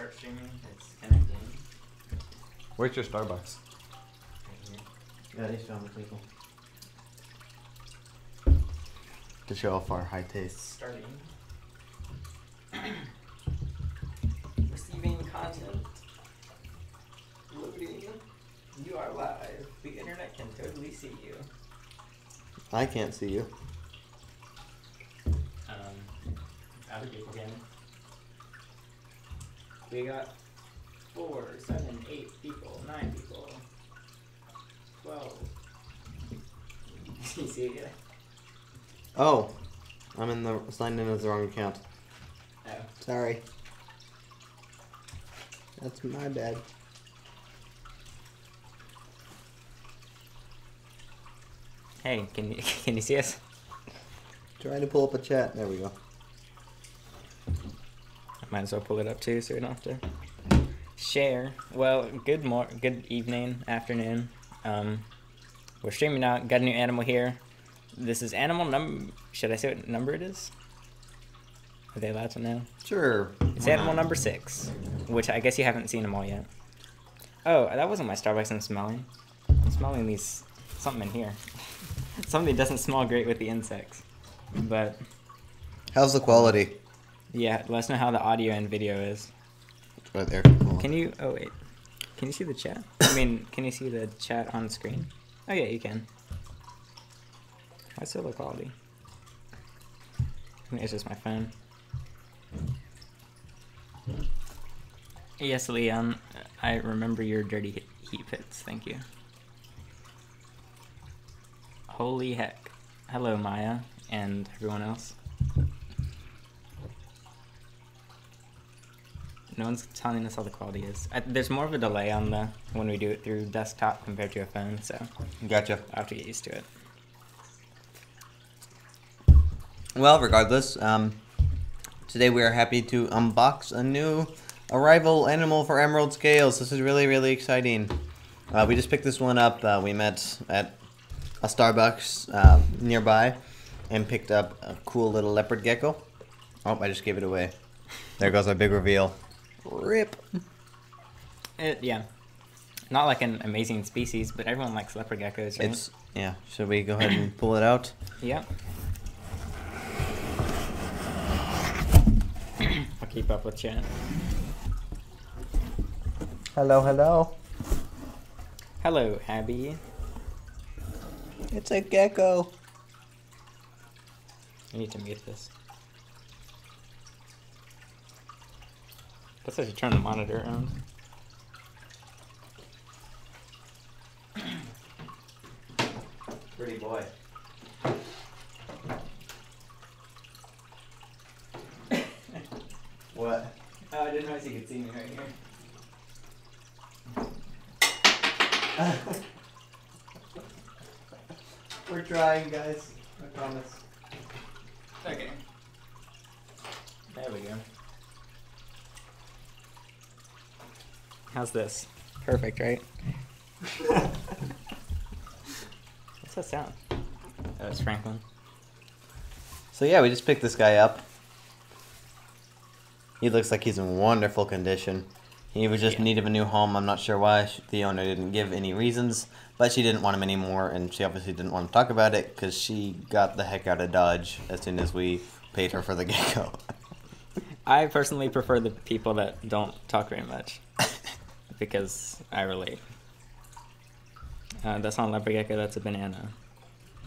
start streaming. It's connecting. Where's your Starbucks? Right here. Yeah, these are on the table. To show off our high tastes. Starting. Receiving content. Loading. You are live. The internet can totally see you. I can't see you. Other people can. We got 4, 7, 8 people, 9 people, 12. You see it? Oh, signed in as the wrong account. Oh. Sorry. That's my bad. Hey, can you see us? Trying to pull up a chat. There we go. I might as well pull it up too, so we don't have to share. Well, good evening, afternoon. We're streaming out. Got a new animal here. This is animal number. Should I say what number it is? Are they allowed to know? Sure. It's animal number 6, which I guess you haven't seen them all yet. Oh, that wasn't my Starbucks I'm smelling. I'm smelling something in here. Something doesn't smell great with the insects. But How's the quality? yeah, let us know how the audio and video is. It's right there. Can you? Oh wait, can you see the chat? I mean, can you see the chat on screen? Oh yeah, you can. What's the quality? I think it's just my phone. Yes, Leon, I remember your dirty heat pits. Thank you. Holy heck! Hello, Maya, and everyone else. No one's telling us how the quality is. There's more of a delay on when we do it through desktop compared to a phone, so Gotcha. I'll have to get used to it. Well, regardless, today we are happy to unbox a new arrival animal for Emerald Scales. This is really, really exciting. We just picked this one up. We met at a Starbucks nearby and picked up a cool little leopard gecko. Oh, I just gave it away. There goes our big reveal. Rip. Yeah. Not like an amazing species, but everyone likes leopard geckos, right? Yeah. Should we go ahead and pull it out? Yeah. I'll keep up with chat. Hello, hello. Hello, Abby. It's a gecko. I need to mute this. Guess I should turn the monitor around. Pretty boy. What? Oh, I didn't realize you could see me right here. We're trying, guys. I promise. Okay. There we go. How's this? Perfect, right? What's that sound? Oh, it's Franklin. So yeah, we just picked this guy up. He looks like he's in wonderful condition. He was just in need of a new home. I'm not sure why. The owner didn't give any reasons, but she didn't want him anymore, and she obviously didn't want to talk about it because she got the heck out of Dodge as soon as we paid her for the gecko. I personally prefer the people that don't talk very much because I relate. That's not a leopard gecko, that's a banana,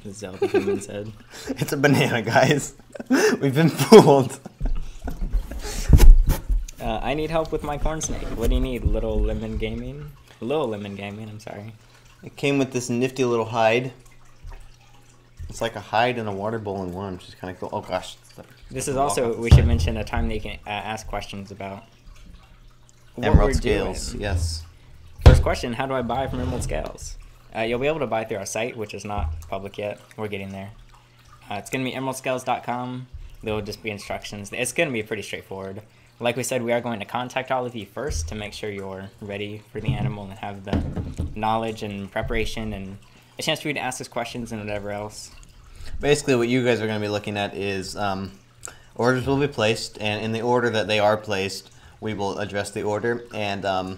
as Zelda Human said. It's a banana, guys. We've been fooled. I need help with my corn snake. What do you need, Little Lemon Gaming? Little Lemon Gaming, I'm sorry. It came with this nifty little hide. It's like a hide and a water bowl in one, which is kind of cool. Oh gosh. This is also, we should mention, a time that you can ask questions about what Emerald we're Scales, doing. yes. First question, how do I buy from Emerald Scales? You'll be able to buy through our site, which is not public yet. We're getting there. It's going to be emeraldscales.com. There will just be instructions. It's going to be pretty straightforward. Like we said, we are going to contact all of you first to make sure you're ready for the animal and have the knowledge and preparation and a chance for you to ask us questions and whatever else. Basically, what you guys are going to be looking at is orders will be placed, and in the order that they are placed, we will address the order, and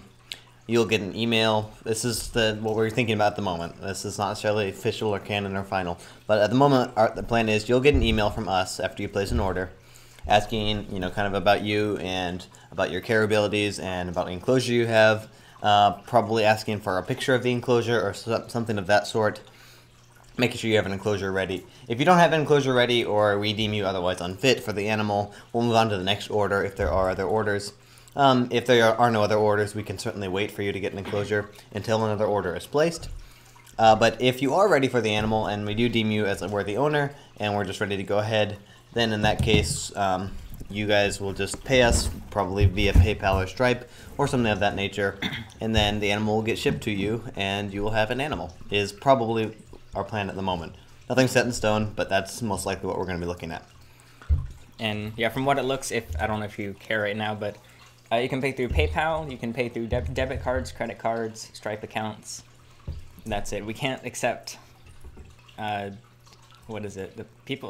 you'll get an email. This is what we're thinking about at the moment. This is not necessarily official or canon or final, but at the moment, the plan is you'll get an email from us after you place an order, asking kind of about you and about your care abilities and about the enclosure you have. Probably asking for a picture of the enclosure or something of that sort. Making sure you have an enclosure ready. If you don't have an enclosure ready or we deem you otherwise unfit for the animal, we'll move on to the next order if there are other orders. If there are no other orders, we can certainly wait for you to get an enclosure until another order is placed. But if you are ready for the animal and we do deem you as a worthy owner and we're just ready to go ahead, then in that case, you guys will just pay us, probably via PayPal or Stripe or something of that nature, and then the animal will get shipped to you and you will have an animal, is probably our plan at the moment. Nothing's set in stone, but that's most likely what we're going to be looking at. And yeah, from what it looks, I don't know if you care right now, but you can pay through PayPal, you can pay through debit cards, credit cards, Stripe accounts. That's it. We can't accept, what is it?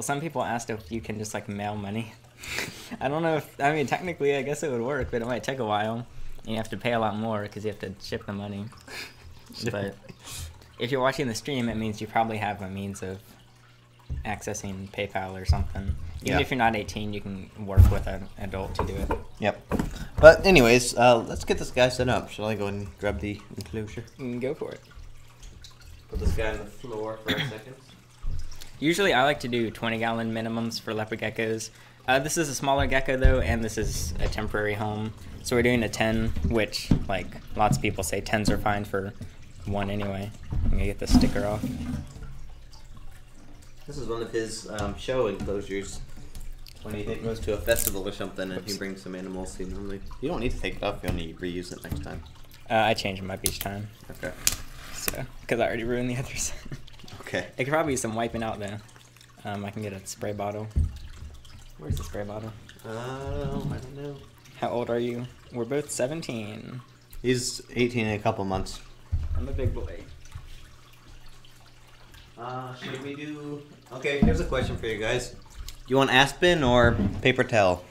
Some people asked if you can just like mail money. I don't know if, technically I guess it would work, but it might take a while. And you have to pay a lot more because you have to ship the money. But if you're watching the stream, it means you probably have a means of accessing PayPal or something. Even if you're not 18, you can work with an adult to do it. Yep. But anyways, let's get this guy set up. Shall I go and grab the enclosure? Go for it. Put this guy on the floor for a second. Usually I like to do 20-gallon minimums for leopard geckos. This is a smaller gecko though, and this is a temporary home. So we're doing a 10, which like lots of people say 10s are fine for one anyway. I'm gonna get the sticker off. This is one of his show enclosures. When he goes to a festival or something and he brings some animals, you don't need to take it off, you only reuse it next time. I change them up each time. Okay. So, because I already ruined the others. Okay. It could probably use some wiping out though. I can get a spray bottle. Where's the spray bottle? I don't know. How old are you? We're both 17. He's 18 in a couple months. I'm a big boy. Should we do... Okay, here's a question for you guys. Do you want Aspen or paper towel?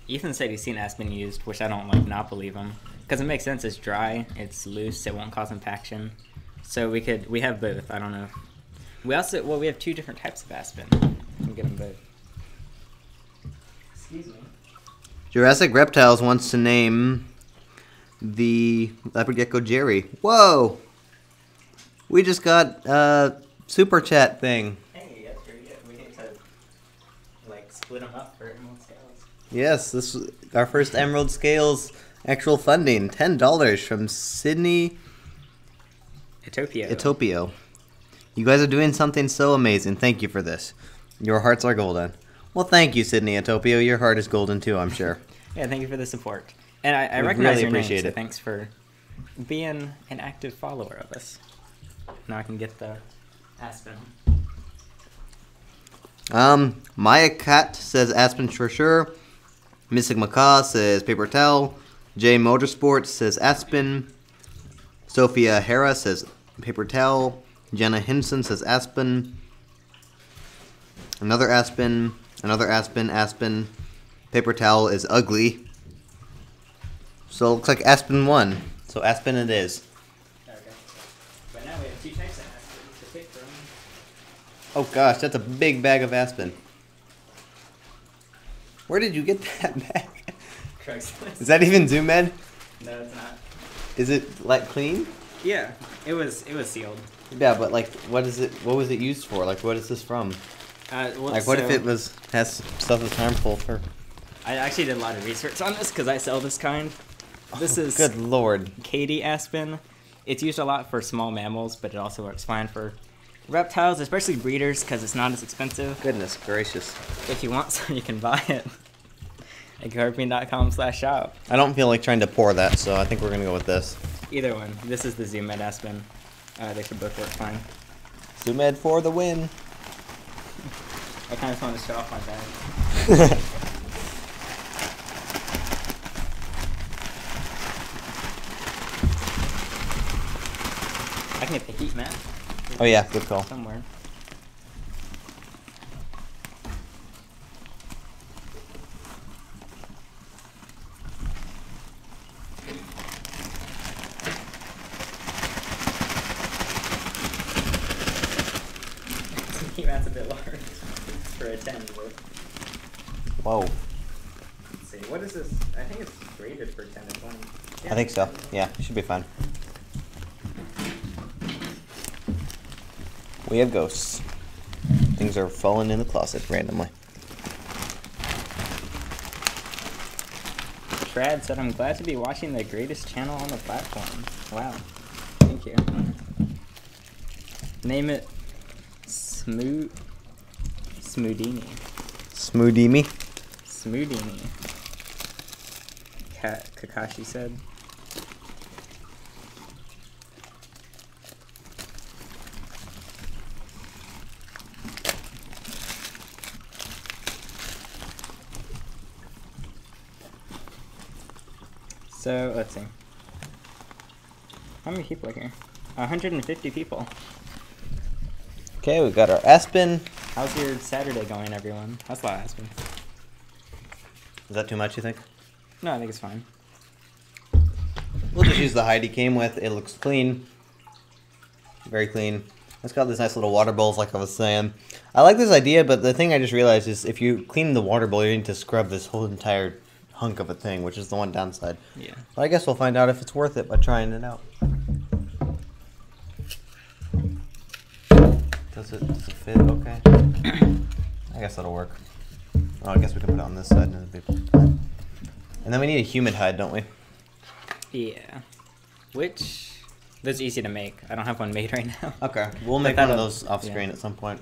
Ethan said he's seen Aspen used, which I don't not believe him. Because it makes sense, it's dry, it's loose, it won't cause impaction. So we have both, I don't know. We have two different types of Aspen. We can get them both. Excuse me. Jurassic Reptiles wants to name the Leopard Gecko Jerry. Whoa! We just got a super chat thing. Hey, that's pretty good. We need to split them up for Emerald Scales. Yes, this is our first Emerald Scales actual funding. $10 from Sydney Etopio. You guys are doing something so amazing. Thank you for this. Your hearts are golden. Well, thank you, Sydney Etopio. Your heart is golden too, I'm sure. Yeah, thank you for the support. And I recognize really your appreciate name, it. so thanks for being an active follower of us. Now I can get the Aspen. Maya Cat says Aspen for sure. Mystic Macaw says paper towel. J Motorsports says Aspen. Sophia Hera says paper towel. Jenna Hinson says Aspen. Another Aspen. Another Aspen. Aspen. Paper towel is ugly. So it looks like Aspen won. So Aspen it is. Okay. But now we have two types of Aspen to pick from. Oh gosh, that's a big bag of Aspen. Where did you get that bag? Craigslist. Is that even Zoom Ed? No, it's not. Is it clean? Yeah, it was sealed. Yeah, but what was it used for? What is this from? What if it has stuff that's harmful for? I actually did a lot of research on this because I sell this kind. This is good lord. Katy Aspen. It's used a lot for small mammals, but it also works fine for reptiles, especially breeders, because it's not as expensive. Goodness gracious. If you want some, you can buy it at carpine.com/shop. I don't feel like trying to pour that, so I think we're going to go with this. Either one. This is the Zoom Med Aspen. They should both work fine. Zoom Ed for the win. I kind of just want to show off my bag. I can get the heat mat. Oh yeah, good call. Somewhere. 10. But Whoa. let's see. What is this? I think it's rated for 10 to 20. Yeah. I think so. Yeah, it should be fine. We have ghosts. Things are falling in the closet randomly. Trad said, I'm glad to be watching the greatest channel on the platform. Wow. Thank you. Name it Smoodini. Smoodini. Smoodini. Kakashi said. So, let's see. How many people are here? 150 people. Okay, we got our Aspen. How's your Saturday going, everyone? That's a lot of Aspen. Is that too much, you think? No, I think it's fine. We'll just use the hide he came with. It looks clean. Very clean. It's got these nice little water bowls, like I was saying. I like this idea, but the thing I just realized is if you clean the water bowl, you need to scrub this whole entire hunk of a thing, which is the one downside. Yeah. But I guess we'll find out if it's worth it by trying it out. Does it fit okay? I guess that'll work. Oh, I guess we can put it on this side and it'll be fine. And then we need a humid hide, don't we? Yeah. Which, that's easy to make. I don't have one made right now. Okay, we'll make one of those off screen at some point.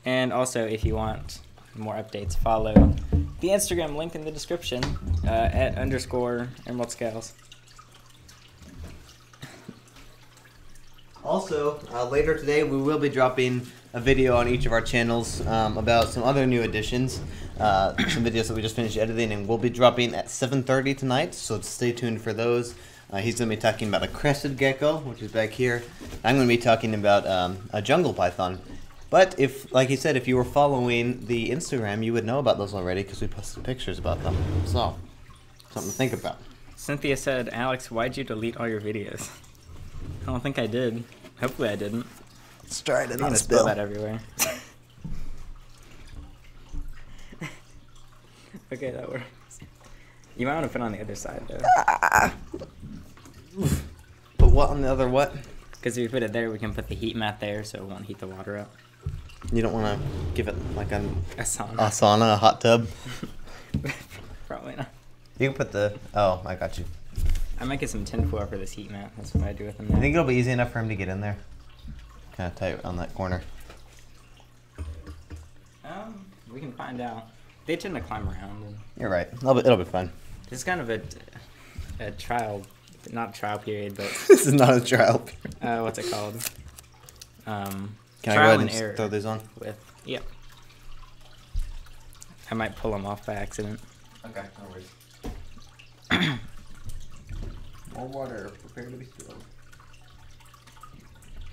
And also, if you want more updates, follow the Instagram link in the description at _ Emerald Scales. Also, later today we will be dropping a video on each of our channels about some other new additions, some videos that we just finished editing, and we'll be dropping at 7:30 tonight, so stay tuned for those. He's going to be talking about a crested gecko, which is back here. I'm going to be talking about a jungle python. But if, like he said, if you were following the Instagram, you would know about those already because we posted pictures about them. So, something to think about. Cynthia said, Alex, why'd you delete all your videos? I don't think I did. Hopefully I didn't. Let's try it. I'm gonna spill that everywhere. Okay, that works. You might want to put it on the other side, though. But what on the other what? Because if you put it there, we can put the heat mat there, so it won't heat the water up. You don't want to give it like a sauna, a hot tub? Probably not. You can put the... Oh, I got you. I might get some tinfoil for this heat mat. That's what I do with them now. I think it'll be easy enough for him to get in there. Kind of tight on that corner. We can find out. They tend to climb around. And You're right. It'll be fun. it's kind of a trial, not trial period, but... This is not a trial period. What's it called? Can trial I go ahead and and error throw these on? Yep. I might pull them off by accident. Okay, no worries. More water. Prepare to be spilled.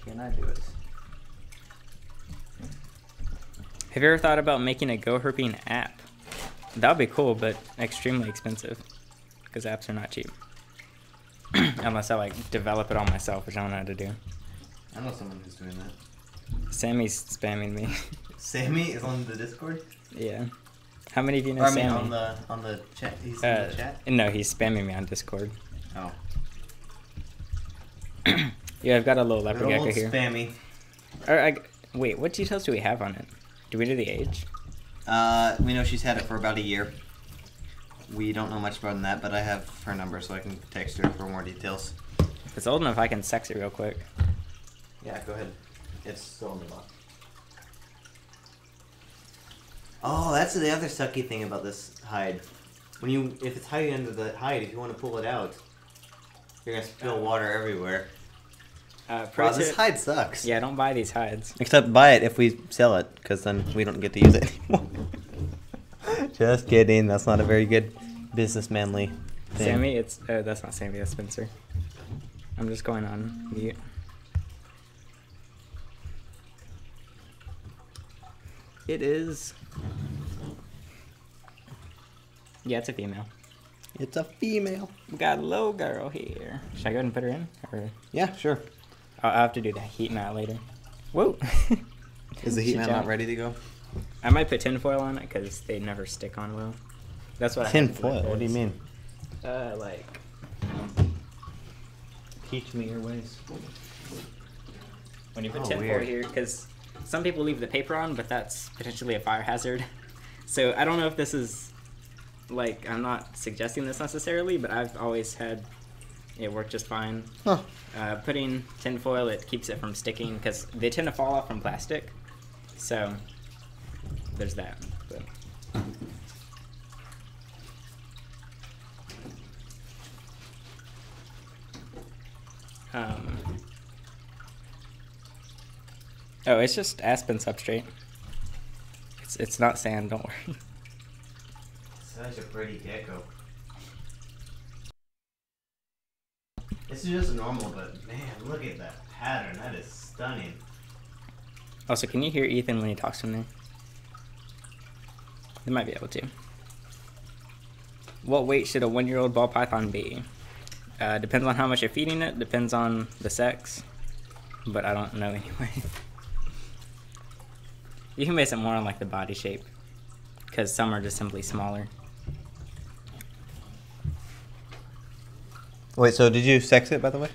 Can I do it? Have you ever thought about making a Go Herping app? That would be cool, but extremely expensive. Because apps are not cheap. Unless I like develop it all myself, which I don't know how to do. I know someone who's doing that. Sammy's spamming me. Sammy is on the Discord? Yeah. How many of you know I mean, Sammy? on the chat. He's in the chat? No, he's spamming me on Discord. Oh. Yeah, I've got a little leopard gecko here. Spammy. Wait, what details do we have on it? Do we know the age? We know she's had it for about a year. We don't know much more than that, but I have her number so I can text her for more details. If it's old enough, I can sex it real quick. Yeah, go ahead. It's still in the box. Oh, that's the other sucky thing about this hide. If it's hiding under the hide, if you want to pull it out, you're gonna spill water everywhere. Wow, this hide sucks. Yeah, don't buy these hides. Except buy it if we sell it, because then we don't get to use it anymore. Just kidding. That's not a very good businessmanly thing. Sammy, that's not Sammy. That's Spencer. I'm just going on mute. It is. Yeah, it's a female. It's a female. We got a little girl here. Should I go ahead and put her in? Or Yeah, sure. I'll have to do the heat mat later. Whoa. Is the heat Should mat jump. not ready to go? I might put tinfoil on it because they never stick on well. That's what I Tin have to do with foil? What do you this. mean? Like, Teach me your ways. when you put Oh, tinfoil weird. here, because some people leave the paper on, but that's potentially a fire hazard. So I don't know if this is, like, I'm not suggesting this necessarily, but I've always had it work just fine. Huh. Putting tinfoil, it keeps it from sticking, because they tend to fall off from plastic. So there's that. But. Oh, it's just aspen substrate. It's not sand, don't worry. Such a pretty gecko. This is just normal, but man, look at that pattern. That is stunning. Also, can you hear Ethan when he talks to me? They might be able to. What weight should a 1-year-old ball python be? Depends on how much you're feeding it, depends on the sex, but I don't know anyway. You can base it more on like the body shape, because some are just simply smaller. Wait, so did you sex it, by the way?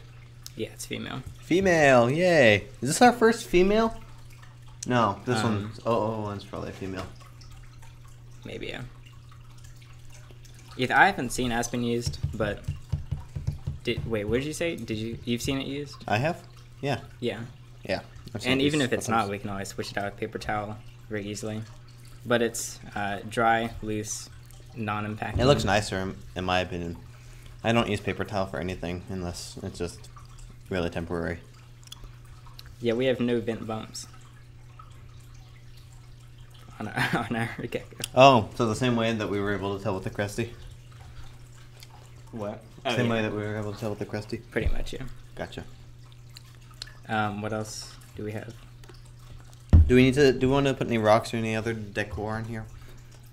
Yeah, it's female. Female, yay. Is this our first female? No, this one's probably a female. Maybe, yeah. I haven't seen aspen used, but wait, what did you say? You've seen it used? I have? Yeah. Yeah. Yeah. I've seen And even these if it's photos. not, we can always switch it out with paper towel very easily. But it's dry, loose, non-impacting. It looks nicer, in my opinion. I don't use paper towel for anything unless it's just really temporary. Yeah, we have no vent bumps on our gecko. Oh, so the same way that we were able to tell with the Cresty? What? Same way that we were able to tell with the Cresty? Pretty much, yeah. Gotcha. What else do we have? Do we want to put any rocks or any other decor in here?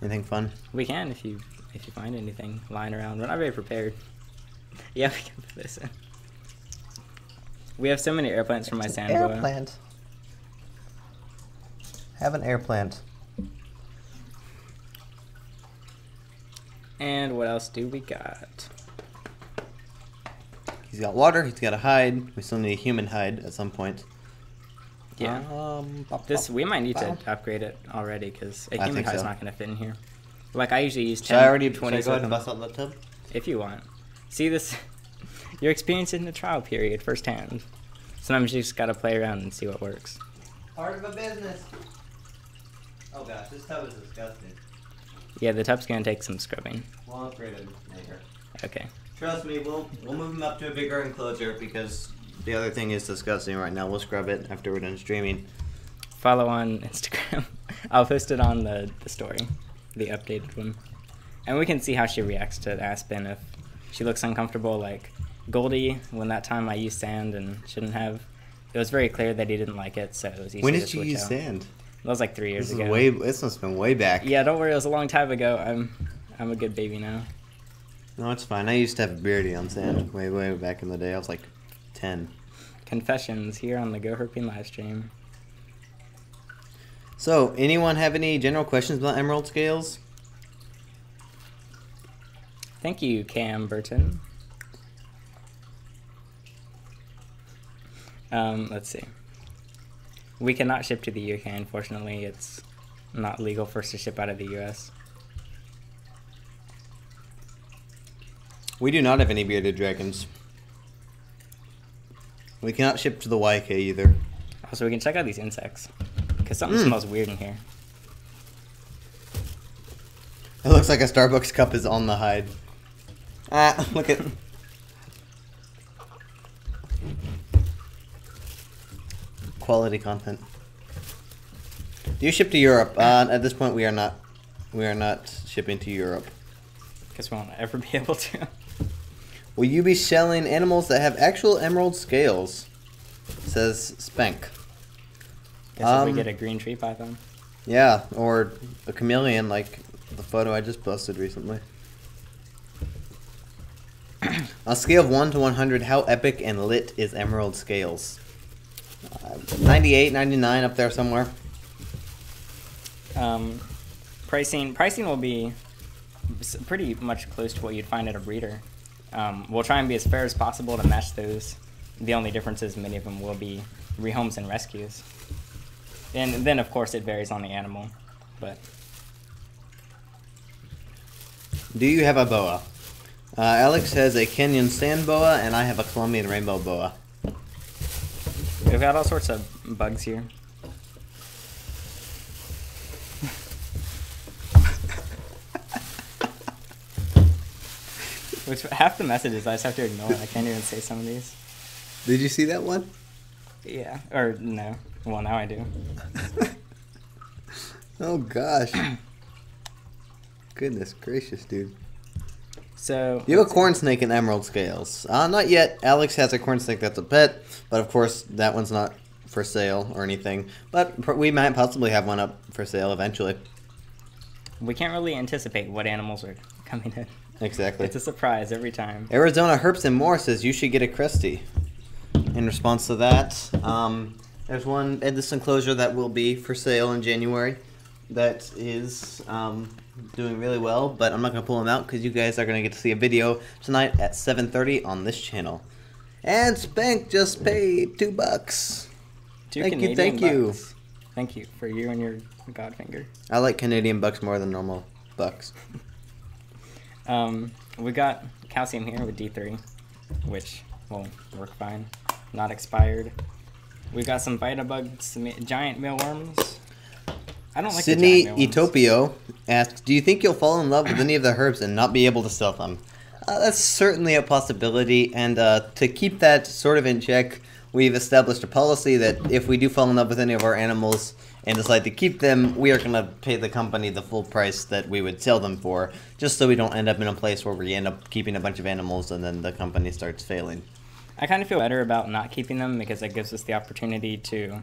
Anything fun? We can if you find anything lying around. We're not very prepared. Yeah, we can put this in. We have so many air plants from my sand boa. Air plant. Have an air plant. And what else do we got? He's got water. He's got a hide. We still need a human hide at some point. Yeah. We might need to upgrade it already because a I human think hide's so. not going to fit in here. Like I usually use 10, Should I already 20 go ahead and of them, bust out the tub? if you want. See this? You're experiencing the trial period firsthand. Sometimes you just got to play around and see what works. Part of a business. Oh gosh, this tub is disgusting. Yeah, the tub's going to take some scrubbing. We'll upgrade it later. Okay. Trust me, we'll move him up to a bigger enclosure because the other thing is disgusting right now. We'll scrub it after we're done streaming. Follow on Instagram. I'll post it on the story, the updated one. And we can see how she reacts to Aspen if she looks uncomfortable. Like Goldie, when that time I used sand and shouldn't have, it was very clear that he didn't like it, so it was easy When to did you switch use out. sand? That was like 3 years This is ago. this must have been way back. Yeah, don't worry, it was a long time ago. I'm a good baby now. No, it's fine. I used to have a beardy on sand way back in the day. I was like 10. Confessions here on the Go Herping live stream. So, anyone have any general questions about emerald scales? Thank you, Cam Burton. Let's see. We cannot ship to the UK, unfortunately. It's not legal for us to ship out of the US. We do not have any bearded dragons. We cannot ship to the YK either. Also, we can check out these insects. Because something smells weird in here. It looks like a Starbucks cup is on the hide. Ah, look at... Quality content. Do you ship to Europe? At this point, we are not. We are not shipping to Europe. Because we won't ever be able to. Will you be selling animals that have actual emerald scales? Says Spank. Guess if we get a green tree python. Yeah, or a chameleon like the photo I just posted recently. On a scale of 1 to 100, how epic and lit is Emerald Scales? 98, 99 up there somewhere. Pricing will be pretty much close to what you'd find at a breeder. We'll try and be as fair as possible to match those. The only difference is many of them will be rehomes and rescues. And then, of course, it varies on the animal. But Do you have a boa? Alex has a Kenyan sand boa, and I have a Colombian rainbow boa. we've got all sorts of bugs here. Which half the messages I just have to ignore. I can't even say some of these. Did you see that one? Yeah, or no. Well, now I do. Oh gosh. Goodness gracious, dude. So You have a corn snake in emerald scales. Not yet. Alex has a corn snake that's a pet, but of course that one's not for sale or anything. But we might possibly have one up for sale eventually. we can't really anticipate what animals are coming in. Exactly. It's a surprise every time. Arizona Herps and More says you should get a Cresty. In response to that, there's one at this enclosure that will be for sale in January that is doing really well, but I'm not going to pull them out because you guys are going to get to see a video tonight at 7:30 on this channel. And Spank just paid $2. Thank you. Bucks. Thank you for you and your Godfinger. I like Canadian bucks more than normal bucks. We got calcium here with D3, which will work fine. Not expired. We've got some Vitabugs, some giant mealworms. I don't like Sydney the giant mealworms. Etopio asks, do you think you'll fall in love with any of the herbs and not be able to sell them? That's certainly a possibility, and to keep that sort of in check, we've established a policy that if we do fall in love with any of our animals and decide to keep them, we are going to pay the company the full price that we would sell them for, just so we don't end up in a place where we end up keeping a bunch of animals and then the company starts failing. I kind of feel better about not keeping them because that gives us the opportunity to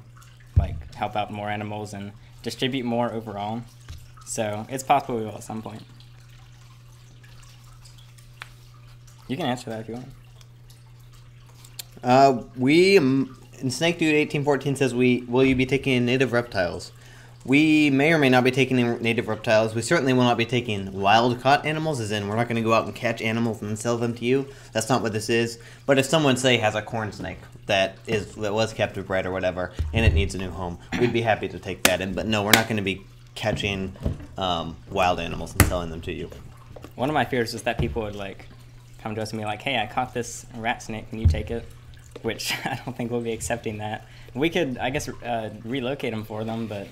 like help out more animals and distribute more overall. So it's possible we will at some point. You can answer that if you want. And Snake Dude 1814 says, will you be taking in native reptiles? We may or may not be taking in native reptiles. We certainly will not be taking wild-caught animals, as in we're not going to go out and catch animals and sell them to you. That's not what this is. But if someone, say, has a corn snake that was captive bred or whatever, and it needs a new home, we'd be happy to take that in. But no, we're not going to be catching wild animals and selling them to you. One of my fears is that people would like come to us and be like, hey, I caught this rat snake, can you take it? Which I don't think we'll be accepting that. We could, I guess, relocate them for them, but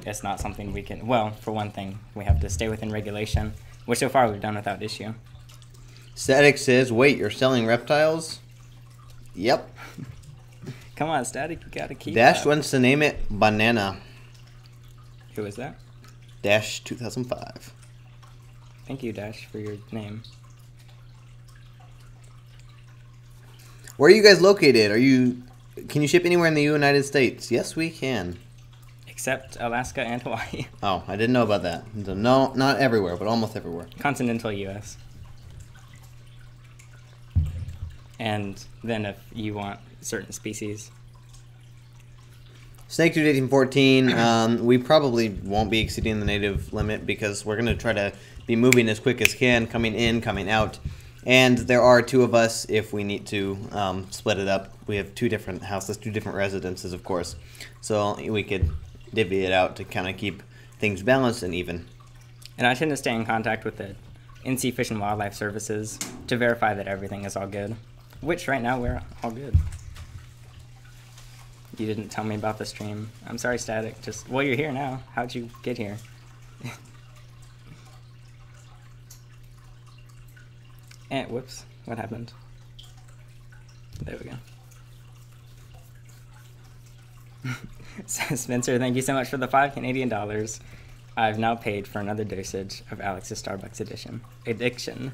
it's not something we can. Well, for one thing, we have to stay within regulation, which so far we've done without issue. Static says, wait, you're selling reptiles? Yep. Come on, Static, you gotta keep Dash up. wants to name it Banana. Who is that? Dash 2005. Thank you, Dash, for your name. Where are you guys located? Can you ship anywhere in the United States? Yes, we can. Except Alaska and Hawaii. Oh, I didn't know about that. So no, not everywhere, but almost everywhere. Continental U.S. And then if you want certain species. Snake Dude 1814, we probably won't be exceeding the native limit because we're going to try to be moving as quick as can, coming in, coming out. And there are two of us if we need to split it up. We have two different houses, two different residences, of course. So we could divvy it out to kind of keep things balanced and even. And I tend to stay in contact with the NC Fish and Wildlife Services to verify that everything is all good. Which right now we're all good. You didn't tell me about the stream. I'm sorry, Static. Well, you're here now. How'd you get here? And whoops, what happened? There we go. Spencer, thank you so much for the $5 Canadian. I've now paid for another dosage of Alex's Starbucks addiction.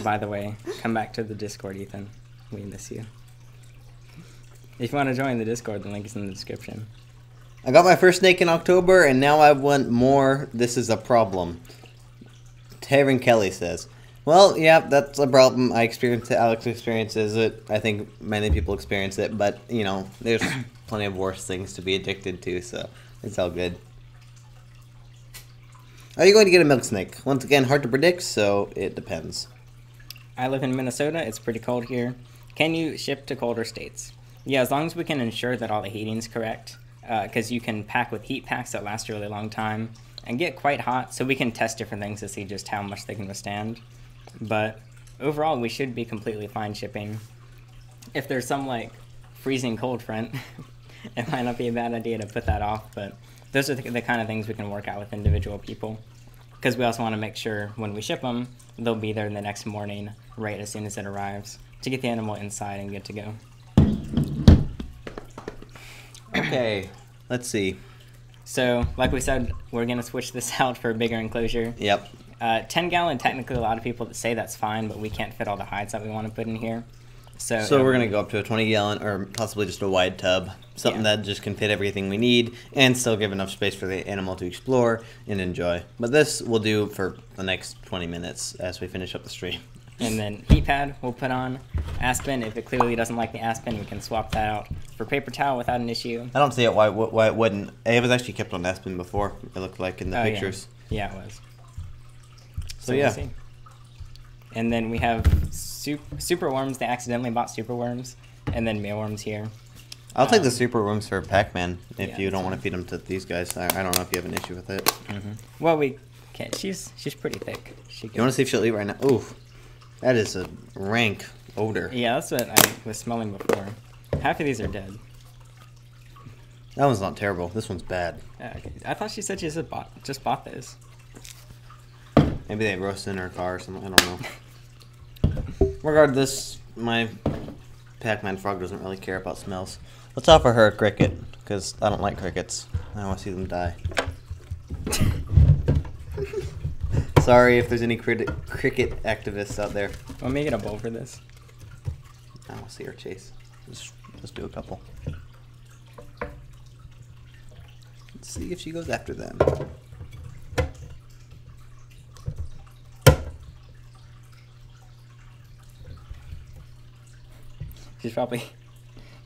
By the way, come back to the Discord, Ethan. We miss you. If you want to join the Discord, the link is in the description. I got my first snake in October, and now I want more. This is a problem. Taron Kelly says. Well, yeah, that's a problem. I experienced it. Alex experiences it. I think many people experience it, but, you know, there's plenty of worse things to be addicted to, so it's all good. Are you going to get a milk snake? Once again, hard to predict, so it depends. I live in Minnesota. It's pretty cold here. Can you ship to colder states? Yeah, as long as we can ensure that all the heating's correct, because you can pack with heat packs that last a really long time and get quite hot, so we can test different things to see just how much they can withstand. But overall, we should be completely fine shipping. If there's some, like, freezing cold front, it might not be a bad idea to put that off, but those are the kind of things we can work out with individual people. Because we also want to make sure when we ship them, they'll be there the next morning, right as soon as it arrives, to get the animal inside and good to go. Okay, let's see. So, like we said, we're going to switch this out for a bigger enclosure. Yep. 10-gallon, technically a lot of people say that's fine, but we can't fit all the hides that we want to put in here. So we're going to go up to a 20-gallon or possibly just a wide tub. Something that just can fit everything we need and still give enough space for the animal to explore and enjoy. But this will do for the next 20 minutes as we finish up the stream. And then heat pad we'll put on. Aspen, if it clearly doesn't like the aspen, we can swap that out for paper towel without an issue. I don't see it why it wouldn't. It was actually kept on aspen before, it looked like in the pictures. Yeah, it was. So yeah. We'll see. And then we have super worms. They accidentally bought super worms. And then mealworms here. I'll take the super worms for Pac-Man if you don't want to feed them to these guys. I don't know if you have an issue with it. Mm-hmm. Well, we can't. She's pretty thick. You want to see if she'll eat right now? Ooh, that is a rank odor. Yeah, that's what I was smelling before. Half of these are dead. That one's not terrible. This one's bad. Okay. I thought she said she just bought this. Maybe they roasted in her car or something. I don't know. Regardless, my Pac-Man frog doesn't really care about smells. Let's offer her a cricket, because I don't like crickets. I don't want to see them die. Sorry if there's any cricket activists out there. Want me to get a bowl for this? I want to see her chase. Let's do a couple. Let's see if she goes after them. She's probably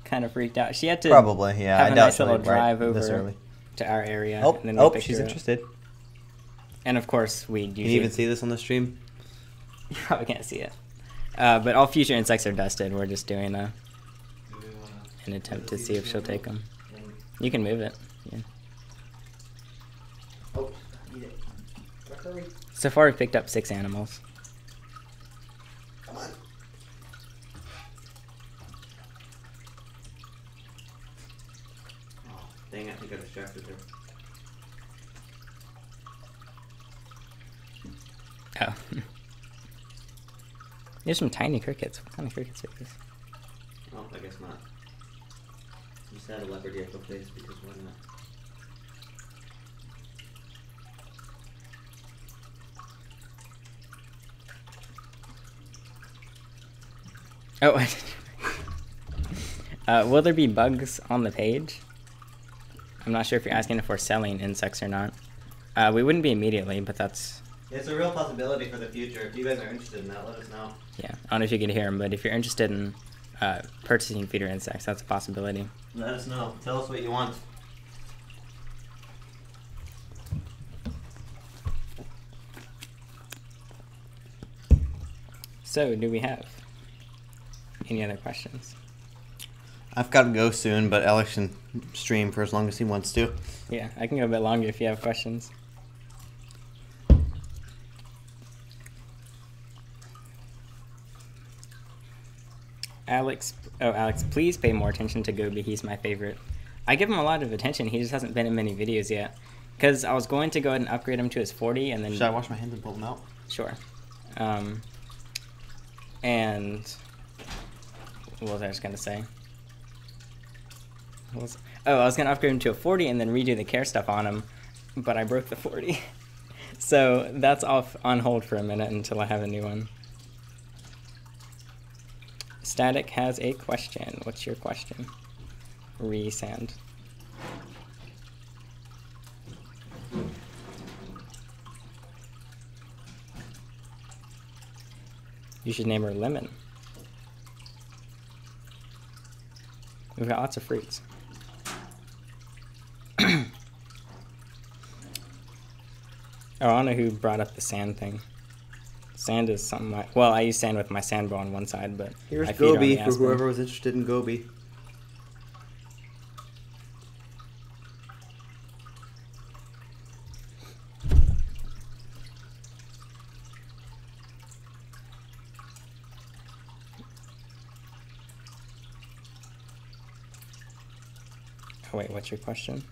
kind of freaked out. She had to have a nice little drive over to our area. Oh, and then she's interested. And of course, we usually... Can you even see this on the stream? You probably can't see it. But all future insects are dusted. We're just doing an attempt to see if she'll take them. You can move it. Yeah. Oh, eat it. So far, we've picked up 6 animals. Come on. Oh, dang, I think I distracted her. Oh. There's some tiny crickets. What kind of crickets are these? Oh, I guess not. You said a leopard gecko place because why not? Oh, will there be bugs on the page? I'm not sure if you're asking if we're selling insects or not. We wouldn't be immediately, but that's... It's a real possibility for the future. If you guys are interested in that, let us know. Yeah, I don't know if you can hear them, but if you're interested in purchasing feeder insects, that's a possibility. Let us know. Tell us what you want. So, do we have any other questions? I've got to go soon, but Alex can stream for as long as he wants to. Yeah, I can go a bit longer if you have questions. Alex, please pay more attention to Gobi. He's my favorite. I give him a lot of attention. He just hasn't been in many videos yet. Because I was going to go ahead and upgrade him to his 40, and then... Should I wash my hands and pull them out? Sure. And... What was I just going to say? I was going to upgrade him to a 40 and then redo the care stuff on him, but I broke the 40. So that's off on hold for a minute until I have a new one. Static has a question. What's your question? Resand. You should name her Lemon. We've got lots of fruits. Oh, I don't know who brought up the sand thing. Sand is something like... Well, I use sand with my sand ball on one side, but Here's I feed her on Goby the for Aspen. whoever was interested in Goby. Oh, wait, what's your question?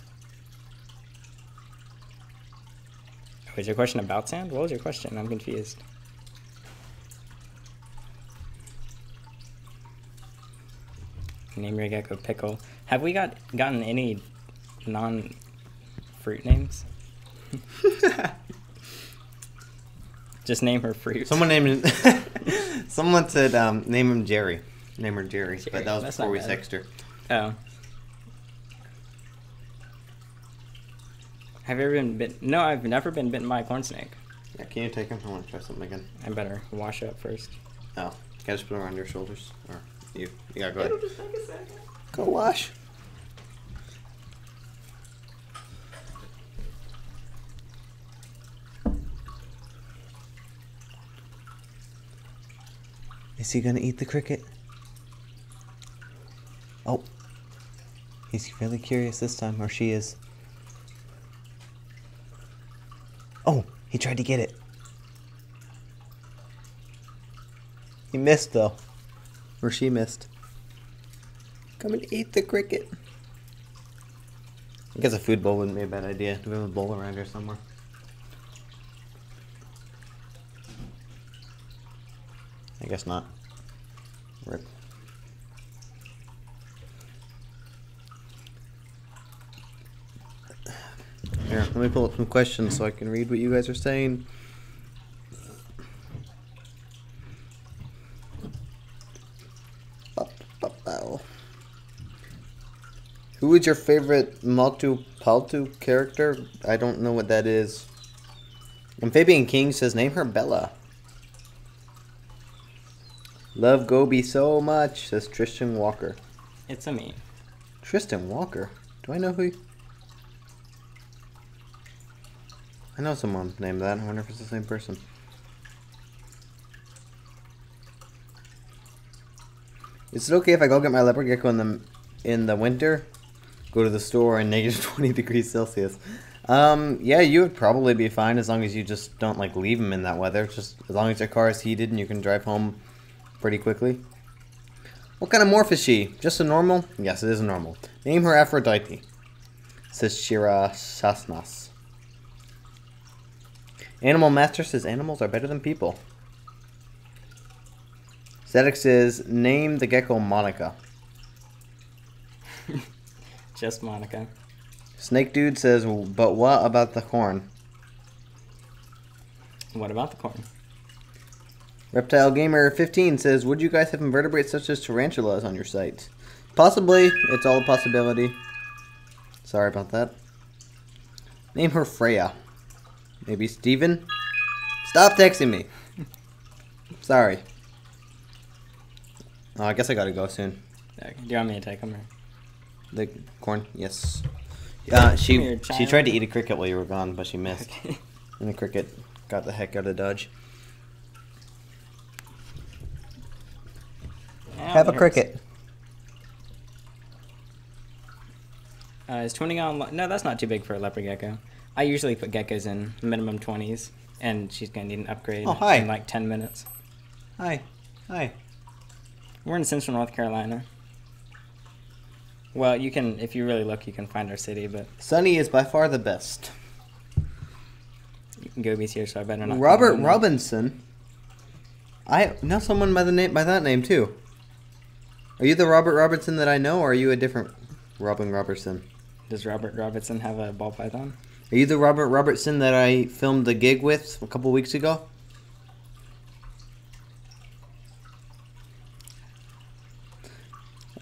Oh, is your question about sand? What was your question? I'm confused. Name your gecko Pickle. Have we gotten any non-fruit names? Just name her fruit. Someone named someone said name him Jerry. Name her Jerry. But that was That's before we not bad. sexed her. Oh. Have you ever been bitten? No, I've never been bitten by a corn snake. Yeah, can you take him? I want to try something again. I better wash up first. Oh, can I just put him around your shoulders? Or you? Yeah, go ahead. It'll just take a second. Go wash. Is he gonna eat the cricket? Oh. He's really curious this time, or she is. Oh, he tried to get it. He missed though. Or she missed. Come and eat the cricket. I guess a food bowl wouldn't be a bad idea. Do we have a bowl around here somewhere? I guess not. Rip. Here, let me pull up some questions so I can read what you guys are saying. Who is your favorite Maltu Paltu character? I don't know what that is. Amphibian King says, name her Bella. Love Goby so much, says Tristan Walker. It's a me. Tristan Walker? Do I know who? I know someone named that. I wonder if it's the same person. Is it okay if I go get my leopard gecko in the winter? Go to the store in negative 20 degrees Celsius. Yeah, you would probably be fine as long as you just don't like leave them in that weather. Just as long as your car is heated and you can drive home pretty quickly. What kind of morph is she? Just a normal? Yes, it is a normal. Name her Aphrodite. Says Shira Shasnas. Animal Master says animals are better than people. Static says name the gecko Monica. Just Monica. Snake Dude says, but what about the corn? What about the corn? Reptile Gamer 15 says, would you guys have invertebrates such as tarantulas on your site? Possibly. It's all a possibility. Sorry about that. Name her Freya. Maybe Steven? Stop texting me. Sorry. Oh, I guess I gotta go soon. Okay. Do you want me to take them? Or? The corn? Yes. Here, She tried to eat a cricket while you were gone, but she missed. Okay. And the cricket got the heck out of Dodge. Ow, Have a it hurts. cricket. Is 20 gallon? No, that's not too big for a leopard gecko. I usually put geckos in minimum 20s, and she's gonna need an upgrade Oh, hi. in like 10 minutes. Hi. Hi. We're in Central North Carolina. Well, you can, if you really look, you can find our city, but Sunny is by far the best. Goby's here, so I better not. Robert come in. Robinson. I know someone by that name too. Are you the Robert Robertson that I know, or are you a different Robin Robertson? Does Robert Robertson have a ball python? Are you the Robert Robertson that I filmed the gig with a couple weeks ago?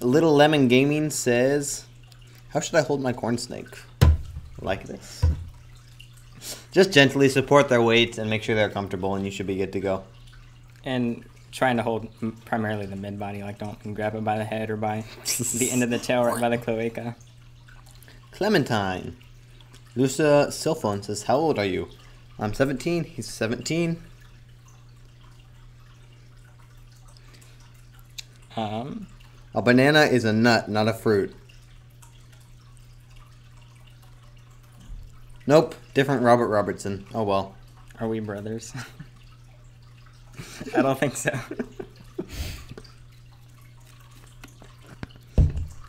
Little Lemon Gaming says, how should I hold my corn snake? Like this. Just gently support their weight and make sure they're comfortable, and you should be good to go. And trying to hold primarily the mid body, like don't grab it by the head or by the end of the tail, right by the cloaca. Clementine. Lucia Silphone says, how old are you? I'm 17. He's 17. A banana is a nut, not a fruit. Nope, different Robert Robertson. Oh well. Are we brothers? I don't think so.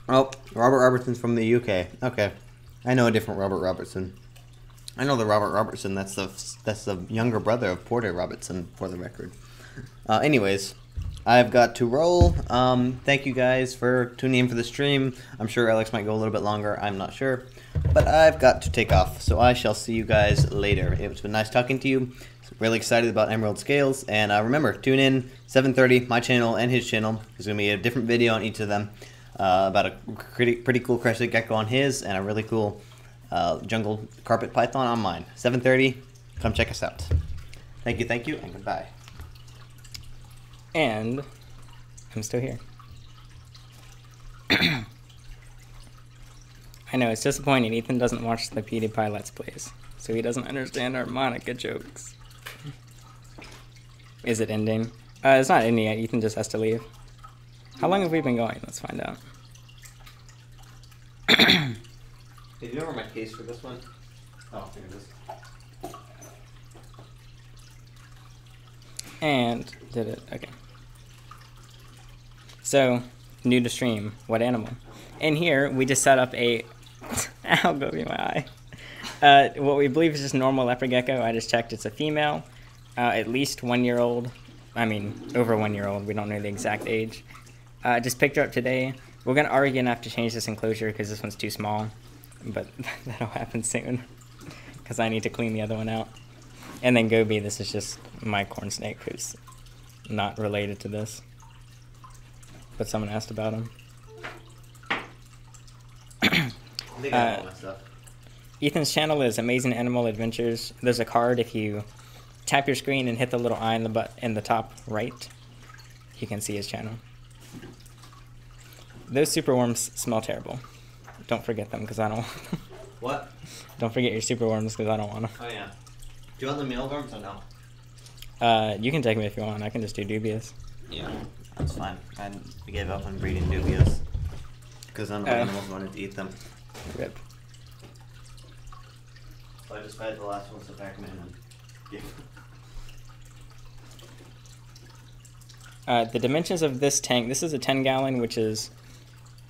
Oh, Robert Robertson's from the UK. Okay, I know a different Robert Robertson. I know the Robert Robertson. That's the younger brother of Porter Robertson, for the record. Anyways, I've got to roll. Thank you guys for tuning in for the stream. I'm sure Alex might go a little bit longer. I'm not sure. But I've got to take off, so I shall see you guys later. It's been nice talking to you. Really excited about Emerald Scales. And remember, tune in 7:30, my channel and his channel. There's going to be a different video on each of them about a pretty cool crested gecko on his and a really cool jungle carpet python on mine. 7:30, come check us out. Thank you, and goodbye. And I'm still here. I know, it's disappointing. Ethan doesn't watch the PewDiePie Let's Plays, so he doesn't understand our Monica jokes. Is it ending? It's not ending yet. Ethan just has to leave. How long have we been going? Let's find out. Did you know where my case for this one? Oh, here it is. And did it? Okay. So, new to stream. What animal? In here, we just set up a... Ow, go be my eye. What we believe is just normal leopard gecko. I just checked. It's a female. At least 1 year old. I mean, over 1 year old. We don't know the exact age. Just picked her up today. We're going to argue enough to change this enclosure because this one's too small. But that'll happen soon. Because I need to clean the other one out. And then Gobi, this is just my corn snake who's not related to this. But someone asked about him. I think I got all my stuff. Ethan's channel is Amazing Animal Adventures. There's a card. If you tap your screen and hit the little eye in the top right, you can see his channel. Those superworms smell terrible. Don't forget them because I don't want them. What? Don't forget your superworms because I don't want them. Oh yeah. Do you want the mealworms or no? You can take me if you want. I can just do dubious. Yeah, that's fine. I gave up on breeding dubious because none of the animals wanted to eat them. Rip. So I just fed the last ones to pack them in and The dimensions of this tank, this is a 10 gallon, which is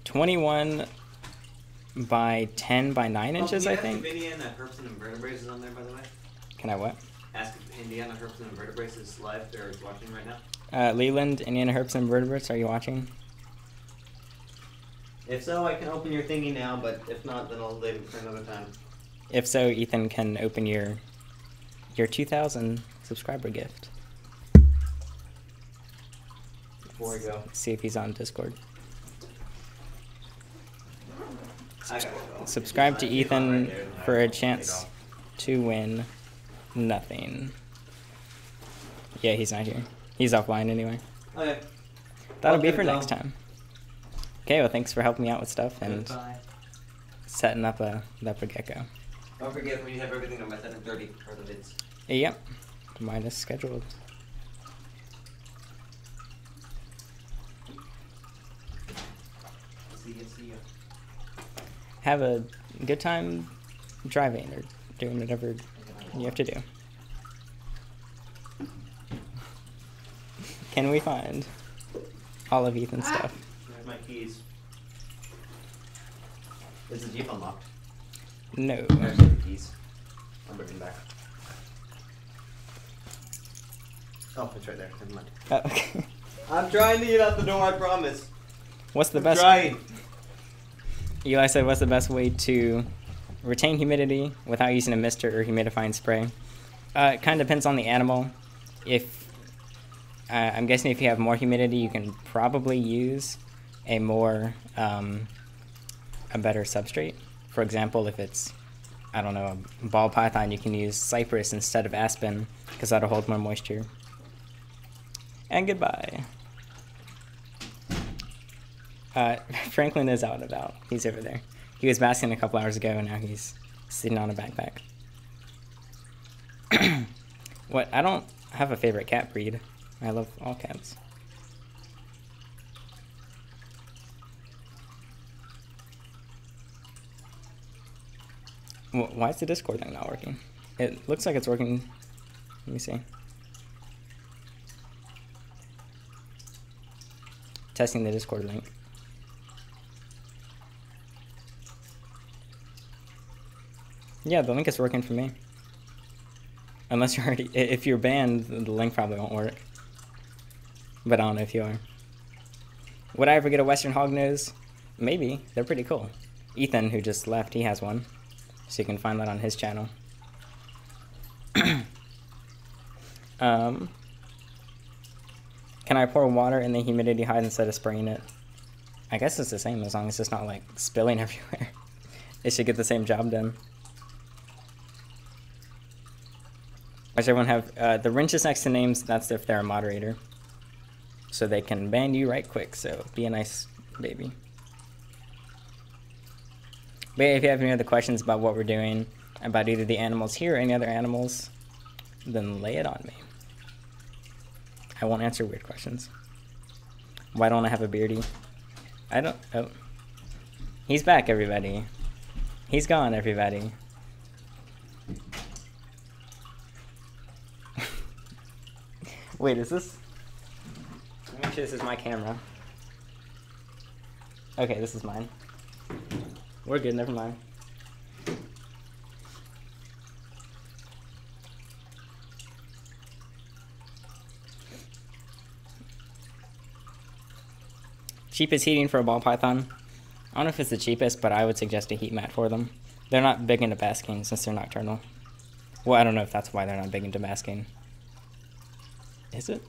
21 by 10 by 9 inches, I think. Can you ask Indiana Herps and Invertebrates is on there, by the way? Can I what? Ask if Indiana Herps and Invertebrates is live or is watching right now. Leland, Indiana Herps and Invertebrates, are you watching? If so, I can open your thingy now, but if not, then I'll leave it for another time. If so, Ethan can open your 2,000 subscriber gift. Before we go. See if he's on Discord. I gotta go. Subscribe to Ethan right there, for a take chance off. to win nothing. Yeah, he's not here. He's offline anyway. Okay. That'll be Okay, for go. next time. Okay, well, thanks for helping me out with stuff and Goodbye. setting up a leopard gecko. Don't forget when you have everything on by 7:30 for the vids. Yep, mine is scheduled. See ya. Have a good time driving or doing whatever you have to do. Can we find all of Ethan's stuff? There's my keys. Is the Jeep unlocked? No. There's the keys. I'm bringing back. Oh, it's right there. Never mind. Okay. I'm trying to get out the door, I promise. What's the I'm best? trying. Eli said, what's the best way to retain humidity without using a mister or humidifying spray? It kind of depends on the animal. If I'm guessing if you have more humidity, you can probably use a better substrate. For example, if it's, I don't know, a ball python, you can use cypress instead of aspen because that'll hold more moisture. And goodbye. Franklin is out and about. He's over there. He was basking a couple hours ago, and now he's sitting on a backpack. What? I don't have a favorite cat breed. I love all cats. Why is the Discord thing not working? It looks like it's working. Let me see. Testing the Discord link. Yeah, the link is working for me. Unless you're already, if you're banned, the link probably won't work. But I don't know if you are. Would I ever get a Western Hognose? Maybe. They're pretty cool. Ethan, who just left, he has one. So you can find that on his channel. Can I pour water in the humidity hide instead of spraying it? I guess it's the same as long as it's not like spilling everywhere. It should get the same job done. Why should everyone have the wrenches next to names? That's if they're a moderator. So they can ban you right quick. So be a nice baby. But if you have any other questions about what we're doing, about either the animals here or any other animals, then lay it on me. I won't answer weird questions. Why don't I have a beardy? I don't... Oh. He's back, everybody. He's gone, everybody. Wait, is this... Let me make sure this is my camera. Okay, this is mine. We're good, never mind. Cheapest heating for a ball python? I don't know if it's the cheapest, but I would suggest a heat mat for them. They're not big into basking since they're nocturnal. Well, I don't know if that's why they're not big into basking. Is it?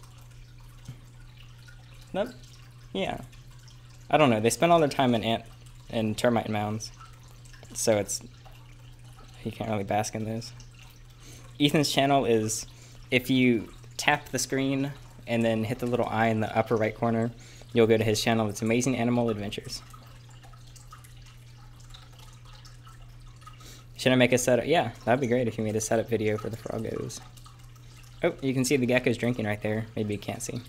Nope. Yeah. I don't know. They spend all their time in ant and termite mounds. So it's... You can't really bask in those. Ethan's channel is... If you tap the screen and then hit the little eye in the upper right corner, you'll go to his channel. It's Amazing Animal Adventures. Should I make a setup? Yeah, that'd be great if you made a setup video for the froggos. Oh, you can see the gecko's drinking right there. Maybe you can't see.